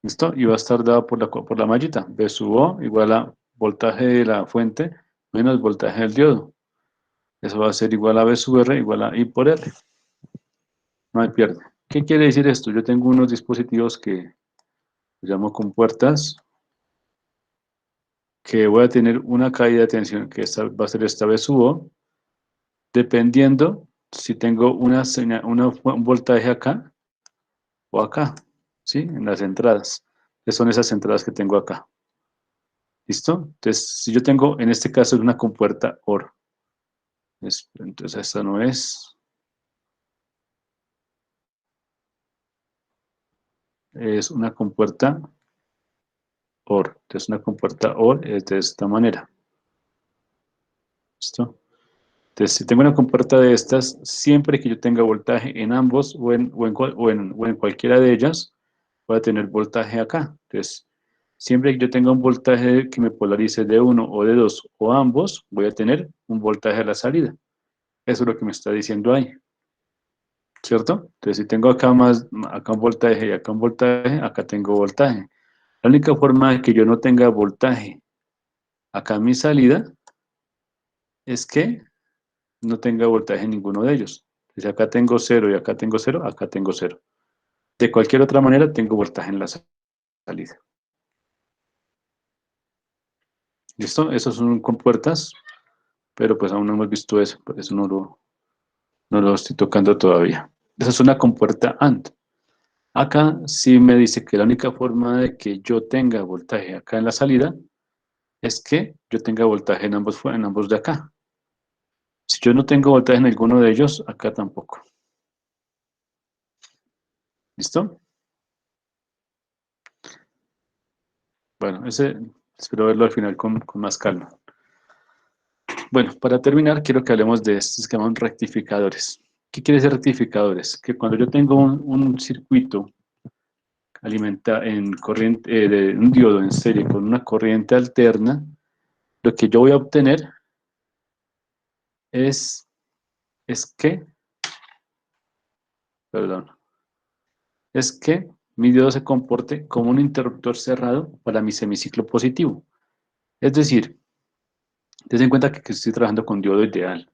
¿Listo? Y va a estar dado por la mallita. V sub O igual a voltaje de la fuente menos voltaje del diodo. Eso va a ser igual a V sub R igual a I por R. No hay pierde. ¿Qué quiere decir esto? Yo tengo unos dispositivos que llamo compuertas, que voy a tener una caída de tensión que va a ser esta V sub O, dependiendo si tengo un voltaje acá o acá, ¿sí? En las entradas, que son esas entradas que tengo acá. ¿Listo? Entonces, si yo tengo, en este caso, una compuerta OR, entonces esta no es una compuerta OR. Entonces, una compuerta OR es de esta manera. ¿Listo? Entonces, si tengo una compuerta de estas, siempre que yo tenga voltaje en ambos o en cualquiera de ellas, voy a tener voltaje acá. Entonces, siempre que yo tenga un voltaje que me polarice de 1 o de 2 o ambos, voy a tener un voltaje a la salida. Eso es lo que me está diciendo ahí. ¿Cierto? Entonces, si tengo acá un voltaje y acá un voltaje, acá tengo voltaje. La única forma de que yo no tenga voltaje acá en mi salida es que no tenga voltaje en ninguno de ellos. Si acá tengo 0 y acá tengo 0, acá tengo 0. De cualquier otra manera tengo voltaje en la salida. ¿Listo? Esos son compuertas, pero pues aún no hemos visto eso, por eso no lo estoy tocando todavía. Esa es una compuerta AND. Acá sí me dice que la única forma de que yo tenga voltaje acá en la salida es que yo tenga voltaje en ambos de acá. Si yo no tengo voltaje en alguno de ellos, acá tampoco. ¿Listo? Bueno, espero verlo al final con más calma. Bueno, para terminar, quiero que hablemos de estos que llaman rectificadores. ¿Qué quiere decir rectificadores? Que cuando yo tengo un circuito en corriente de un diodo en serie con una corriente alterna, lo que yo voy a obtener es que mi diodo se comporte como un interruptor cerrado para mi semiciclo positivo. Es decir, ten en cuenta que estoy trabajando con diodo ideal.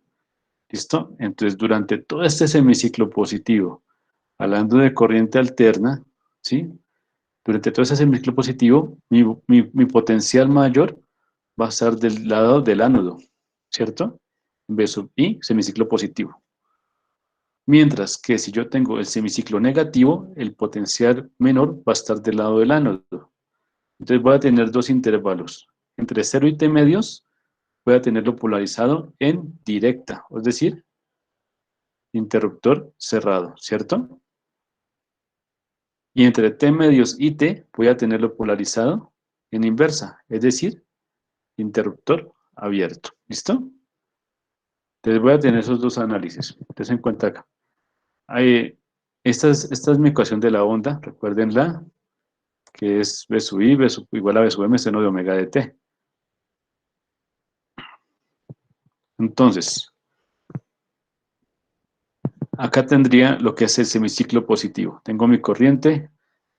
¿Listo? Entonces, durante todo este semiciclo positivo, hablando de corriente alterna, ¿sí? Durante todo ese semiciclo positivo, mi potencial mayor va a estar del lado del ánodo, ¿cierto? V sub I, semiciclo positivo. Mientras que si yo tengo el semiciclo negativo, el potencial menor va a estar del lado del ánodo. Entonces voy a tener dos intervalos. Entre 0 y T medios, voy a tenerlo polarizado en directa, es decir, interruptor cerrado, ¿cierto? Y entre T medios y T voy a tenerlo polarizado en inversa, es decir, interruptor abierto, ¿listo? Entonces voy a tener esos dos análisis, entonces en cuenta acá. Esta es mi ecuación de la onda, recuérdenla, que es B sub I igual a B sub M seno de omega de T. Entonces, acá tendría lo que es el semiciclo positivo. Tengo mi corriente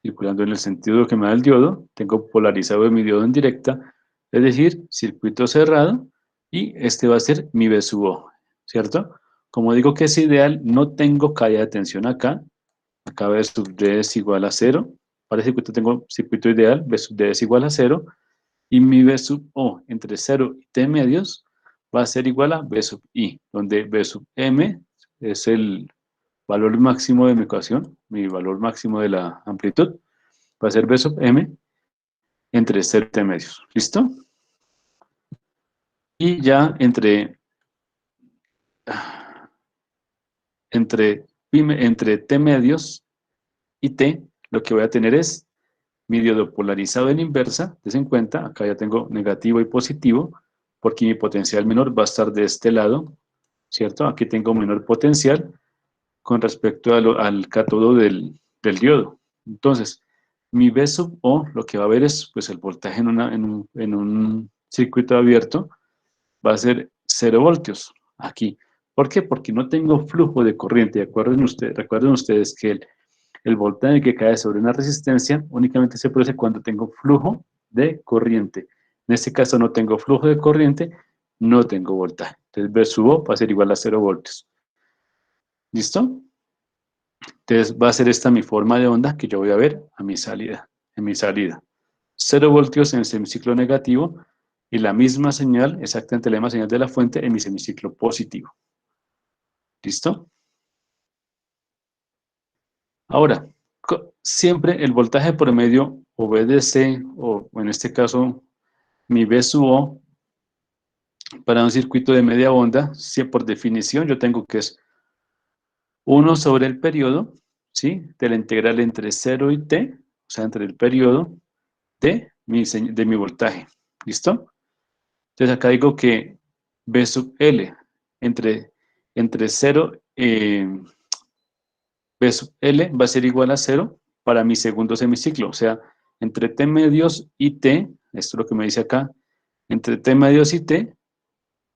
circulando en el sentido que me da el diodo, tengo polarizado mi diodo en directa, es decir, circuito cerrado, y este va a ser mi B sub O, ¿cierto? Como digo que es ideal, no tengo caída de tensión acá B sub D es igual a 0, para el circuito tengo circuito ideal, B sub D es igual a 0, y mi B sub O entre 0 y T medios va a ser igual a B sub I, donde B sub M es el valor máximo de mi ecuación, mi valor máximo de la amplitud, va a ser B sub M entre 0 y T medios. ¿Listo? Y ya entre T medios y T, lo que voy a tener es mi diodo polarizado en inversa, des en cuenta, acá ya tengo negativo y positivo, porque mi potencial menor va a estar de este lado, ¿cierto? Aquí tengo menor potencial con respecto al cátodo del diodo. Entonces, mi B sub O, lo que va a ver es, pues, el voltaje en un circuito abierto va a ser 0 voltios, aquí. ¿Por qué? Porque no tengo flujo de corriente. Recuerden ustedes que el voltaje que cae sobre una resistencia únicamente se produce cuando tengo flujo de corriente. En este caso no tengo flujo de corriente, no tengo voltaje. Entonces V sub O va a ser igual a 0 voltios. ¿Listo? Entonces va a ser esta mi forma de onda que yo voy a ver a mi salida, en mi salida. 0 voltios en el semiciclo negativo y la misma señal, exactamente la misma señal de la fuente en mi semiciclo positivo. ¿Listo? Ahora, siempre el voltaje promedio o VDC, o en este caso mi V sub O, para un circuito de media onda, si por definición yo tengo que es 1 sobre el periodo, ¿sí? De la integral entre 0 y T, o sea, entre el periodo de mi voltaje. ¿Listo? Entonces acá digo que V sub L entre 0 V sub L va a ser igual a 0 para mi segundo semiciclo, o sea, entre T medios y T, esto es lo que me dice acá, entre T medios y T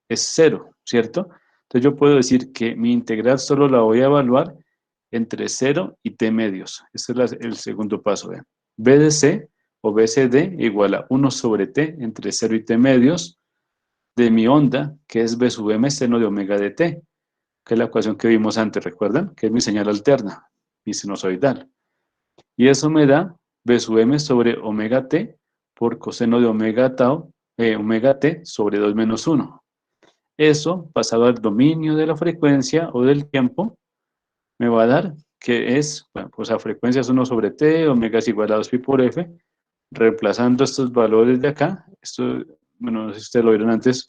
es 0, ¿cierto? Entonces yo puedo decir que mi integral solo la voy a evaluar entre 0 y T medios. Este es el segundo paso, ¿vean? B de C o BCD igual a 1 sobre T entre 0 y T medios de mi onda, que es B sub M seno de omega de T, que es la ecuación que vimos antes, ¿recuerdan? Que es mi señal alterna, mi sinusoidal. Y eso me da B sub M sobre omega T por coseno de omega T sobre 2 menos 1. Eso, pasado al dominio de la frecuencia o del tiempo, me va a dar que es, bueno, pues la frecuencia es 1 sobre T, omega es igual a 2pi por F, reemplazando estos valores de acá, esto, bueno, no sé si ustedes lo vieron antes,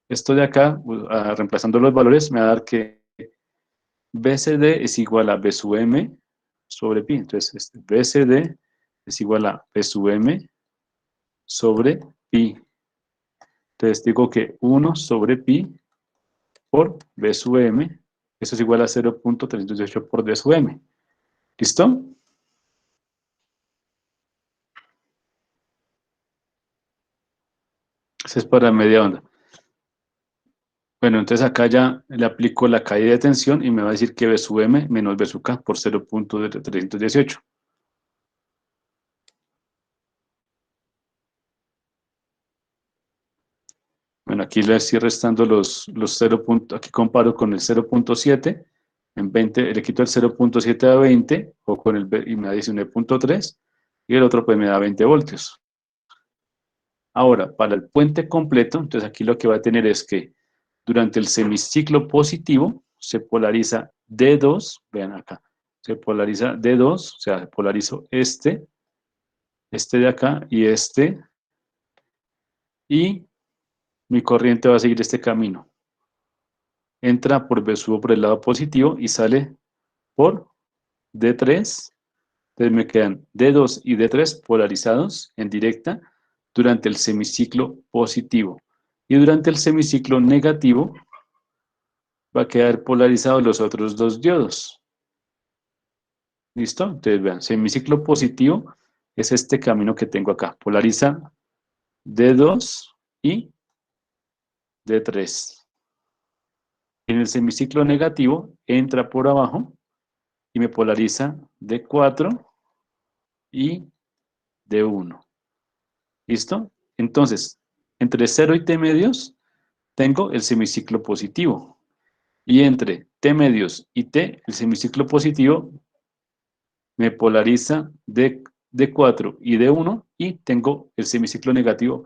esto de acá, reemplazando los valores, me va a dar que BCD es igual a B sub M sobre pi. Entonces, BCD es igual a B sub M sobre pi. Entonces, digo que 1 sobre pi por B sub M, eso es igual a 0.318 por D sub M. ¿Listo? Eso es para media onda. Bueno, entonces acá ya le aplico la caída de tensión y me va a decir que B sub M menos B sub K por 0.318. Bueno, aquí le estoy restando los 0. Aquí comparo con el 0.7, en 20, le quito el 0.7 a 20, o con y me da 19.3, y el otro pues me da 20 voltios. Ahora, para el puente completo, entonces aquí lo que va a tener es que durante el semiciclo positivo se polariza D2, vean acá, se polariza D2, o sea, polarizo este de acá y mi corriente va a seguir este camino. entra por B sub por el lado positivo y sale por D3. Entonces me quedan D2 y D3 polarizados en directa durante el semiciclo positivo. Y durante el semiciclo negativo va a quedar polarizados los otros dos diodos. ¿Listo? Entonces vean, semiciclo positivo es este camino que tengo acá. Polariza D2 y D3. En el semiciclo negativo entra por abajo y me polariza D4 y D1. ¿Listo? Entonces, entre 0 y T medios tengo el semiciclo positivo. Y entre T medios y T, el semiciclo positivo me polariza D4 y D1 y tengo el semiciclo negativo,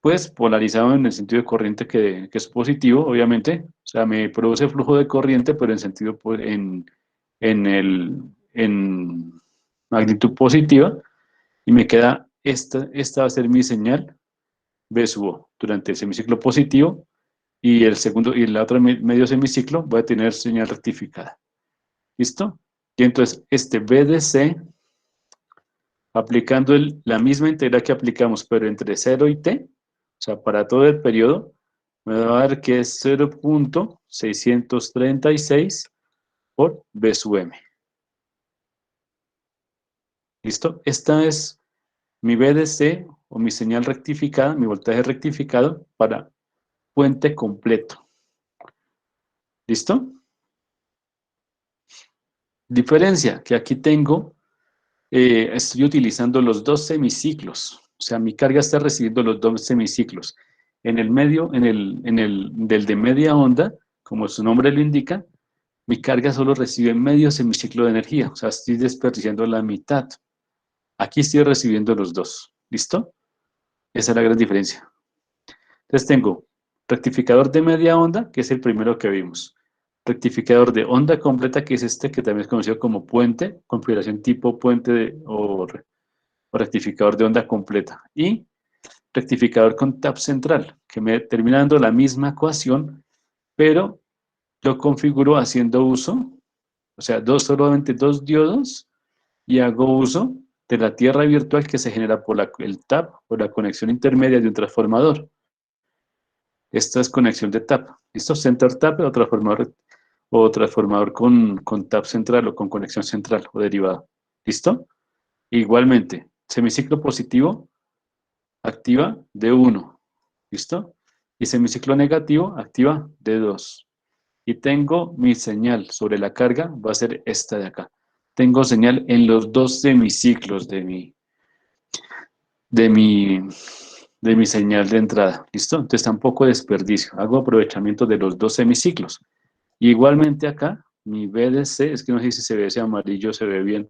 pues polarizado en el sentido de corriente que es positivo, obviamente. O sea, me produce flujo de corriente, pero en sentido, en magnitud positiva, y me queda esta va a ser mi señal B sub O durante el semiciclo positivo, y el segundo y el otro medio semiciclo voy a tener señal rectificada. ¿Listo? Y entonces este B de C, aplicando la misma integral que aplicamos, pero entre 0 y T, o sea, para todo el periodo, me va a dar que es 0.636 por B sub M. ¿Listo? Esta es mi VDC o mi señal rectificada, mi voltaje rectificado para puente completo. ¿Listo? Diferencia, que aquí tengo, estoy utilizando los dos semiciclos. O sea, mi carga está recibiendo los dos semiciclos. En el medio, del de media onda, como su nombre lo indica, mi carga solo recibe medio semiciclo de energía. O sea, estoy desperdiciando la mitad. Aquí estoy recibiendo los dos. ¿Listo? Esa es la gran diferencia. Entonces tengo rectificador de media onda, que es el primero que vimos. Rectificador de onda completa, que es este, que también es conocido como puente, configuración tipo puente o rectificador de onda completa. Y rectificador con tap central, que me termina dando la misma ecuación, pero lo configuro haciendo uso, o sea, solamente dos diodos, y hago uso de la tierra virtual que se genera por el tap, por la conexión intermedia de un transformador. Esta es conexión de tap. ¿Listo? Center tap o transformador con tap central o con conexión central o derivado. ¿Listo? Igualmente, semiciclo positivo activa D1. ¿Listo? Y semiciclo negativo activa D2. Y tengo mi señal sobre la carga, va a ser esta de acá. Tengo señal en los dos semiciclos de mi, de mi señal de entrada. ¿Listo? Entonces tampoco desperdicio. Hago aprovechamiento de los dos semiciclos. Y igualmente acá, mi VDC, es que no sé si se ve ese amarillo, se ve bien,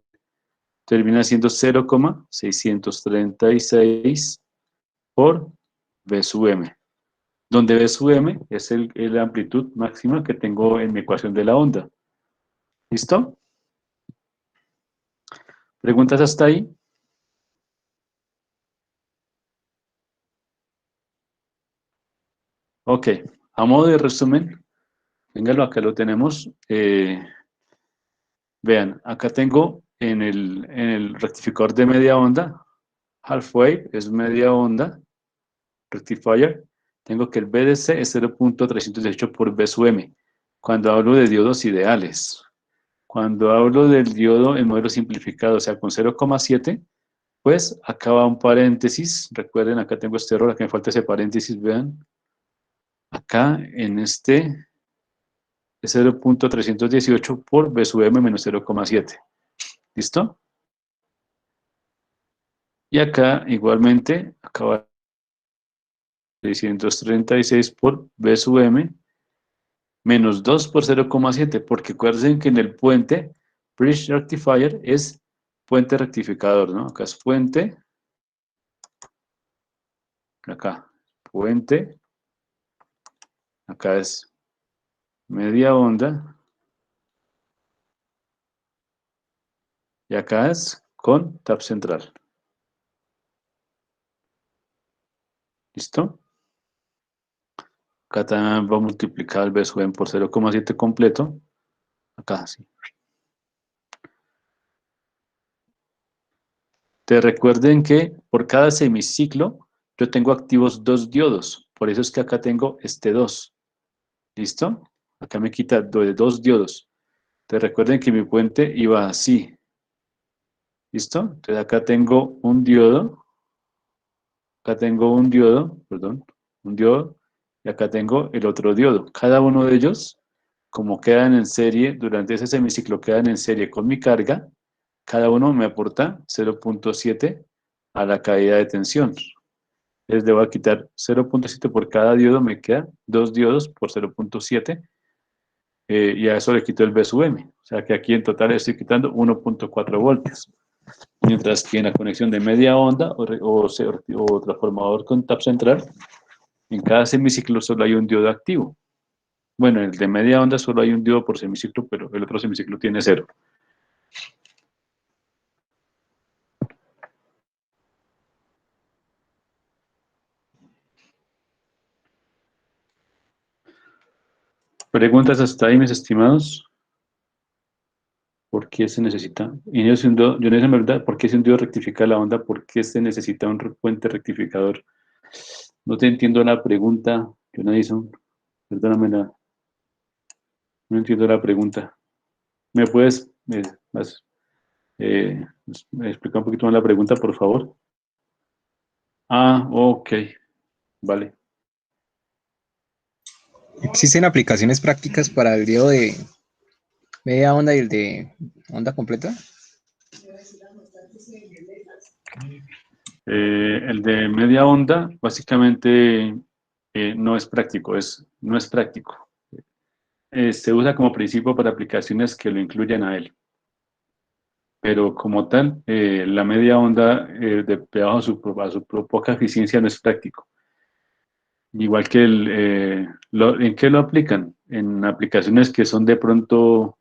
termina siendo 0,636 por B sub M, donde B sub M es la amplitud máxima que tengo en mi ecuación de la onda. ¿Listo? ¿Preguntas hasta ahí? Ok, a modo de resumen, véngalo, acá lo tenemos. Vean, acá tengo en el rectificador de media onda, half wave es media onda, rectifier, tengo que el BDC es 0.318 por B sub M, cuando hablo de diodos ideales. Cuando hablo del diodo en modelo simplificado, o sea, con 0,7, pues acá va un paréntesis. Recuerden, acá tengo este error, acá me falta ese paréntesis, vean. Acá en este es 0.318 por B sub M menos 0,7. ¿Listo? Y acá igualmente, acá va 636 por B sub M menos 2 por 0,7, porque acuérdense que en el puente, bridge rectifier es puente rectificador, ¿no? Acá es puente, acá, puente, acá es media onda, y acá es con tap central. ¿Listo? Acá también va a multiplicar el B sub n por 0,7 completo. Acá sí. Te recuerden que por cada semiciclo yo tengo activos 2 diodos. Por eso es que acá tengo este 2. ¿Listo? Acá me quita 2 diodos. Te recuerden que mi puente iba así. ¿Listo? Entonces acá tengo un diodo. Acá tengo un diodo, perdón, un diodo. Y acá tengo el otro diodo. Cada uno de ellos, como quedan en serie, durante ese semiciclo quedan en serie con mi carga, cada uno me aporta 0,7 a la caída de tensión. Les debo quitar 0,7 por cada diodo, me queda 2 diodos por 0,7 y a eso le quito el B sub M. O sea que aquí en total estoy quitando 1,4 voltios. Mientras que en la conexión de media onda o transformador con tap central, en cada semiciclo solo hay un diodo activo. Bueno, en el de media onda solo hay un diodo por semiciclo, pero el otro semiciclo tiene 0. Preguntas hasta ahí, mis estimados. ¿Por qué se necesita? Y yo no en verdad, ¿por qué si un diodo rectifica la onda? ¿Por qué se necesita un puente rectificador? No te entiendo la pregunta, Jonadison. Perdóname, no entiendo la pregunta. ¿Me puedes explicar un poquito más la pregunta, por favor? Ah, ok. Vale. ¿Existen aplicaciones prácticas para el diodo de media onda y el de onda completa? El de media onda, básicamente, no es práctico, no es práctico. Se usa como principio para aplicaciones que lo incluyan a él. Pero como tal, la media onda, debajo a su poca eficiencia, no es práctico. Igual que ¿en qué lo aplican? En aplicaciones que son de pronto,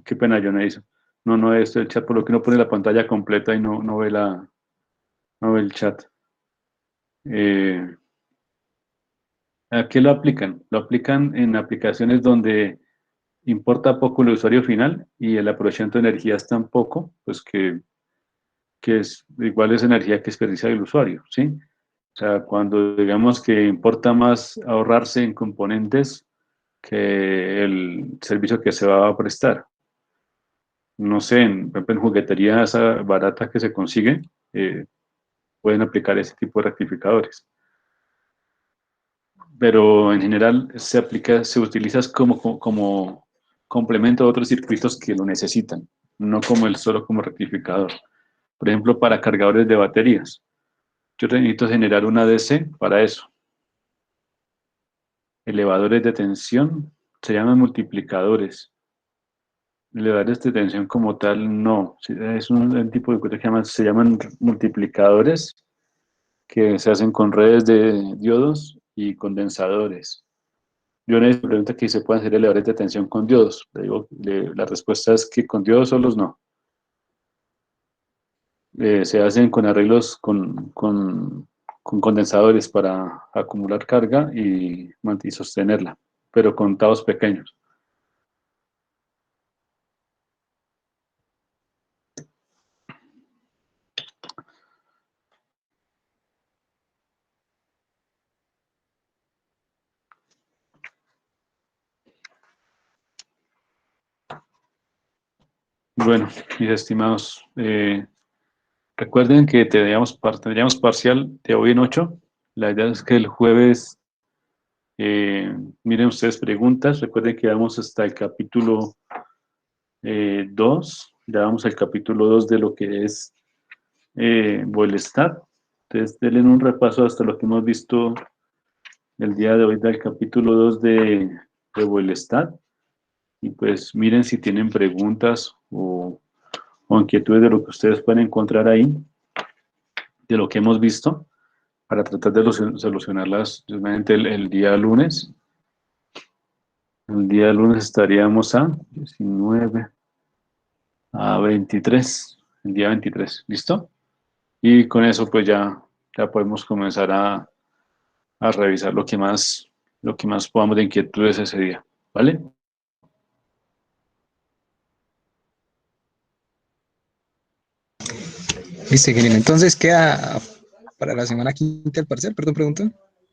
qué pena, yo no hizo. No, esto el chat, por lo que uno pone la pantalla completa y no ve no ve el chat. ¿A qué lo aplican? Lo aplican en aplicaciones donde importa poco el usuario final y el aprovechamiento de energía es tan poco, pues que es igual es energía que desperdicia el usuario, ¿sí? O sea, cuando digamos que importa más ahorrarse en componentes que el servicio que se va a prestar. No sé, por ejemplo, en juguetería esa barata que se consigue, pueden aplicar ese tipo de rectificadores. Pero en general se utiliza como complemento a otros circuitos que lo necesitan, no como el solo como rectificador. Por ejemplo, para cargadores de baterías. Yo necesito generar una DC para eso. Elevadores de tensión se llaman multiplicadores. Elevadores de tensión como tal, no. Es un tipo de cosas que se llaman multiplicadores que se hacen con redes de diodos y condensadores. Yo me pregunta que si se pueden hacer elevadores de tensión con diodos. Le digo, la respuesta es que con diodos solos no. Se hacen con arreglos con condensadores para acumular carga y sostenerla, pero con taos pequeños. Bueno, mis estimados, recuerden que tendríamos parcial de hoy en 8. La idea es que el jueves miren ustedes preguntas. Recuerden que vamos hasta el capítulo 2. Ya vamos al capítulo 2 de lo que es Boelstat. Entonces, denle un repaso hasta lo que hemos visto el día de hoy del capítulo 2 de Boelstat. Y pues miren si tienen preguntas o inquietudes de lo que ustedes pueden encontrar ahí, de lo que hemos visto, para tratar de solucionarlas justamente el día lunes. El día lunes estaríamos a 19, a 23, el día 23, ¿listo? Y con eso pues ya podemos comenzar a revisar lo que más podamos de inquietudes ese día, ¿vale? Listo, Ingeniero. Entonces queda para la semana quinta el parcial, perdón, pregunto.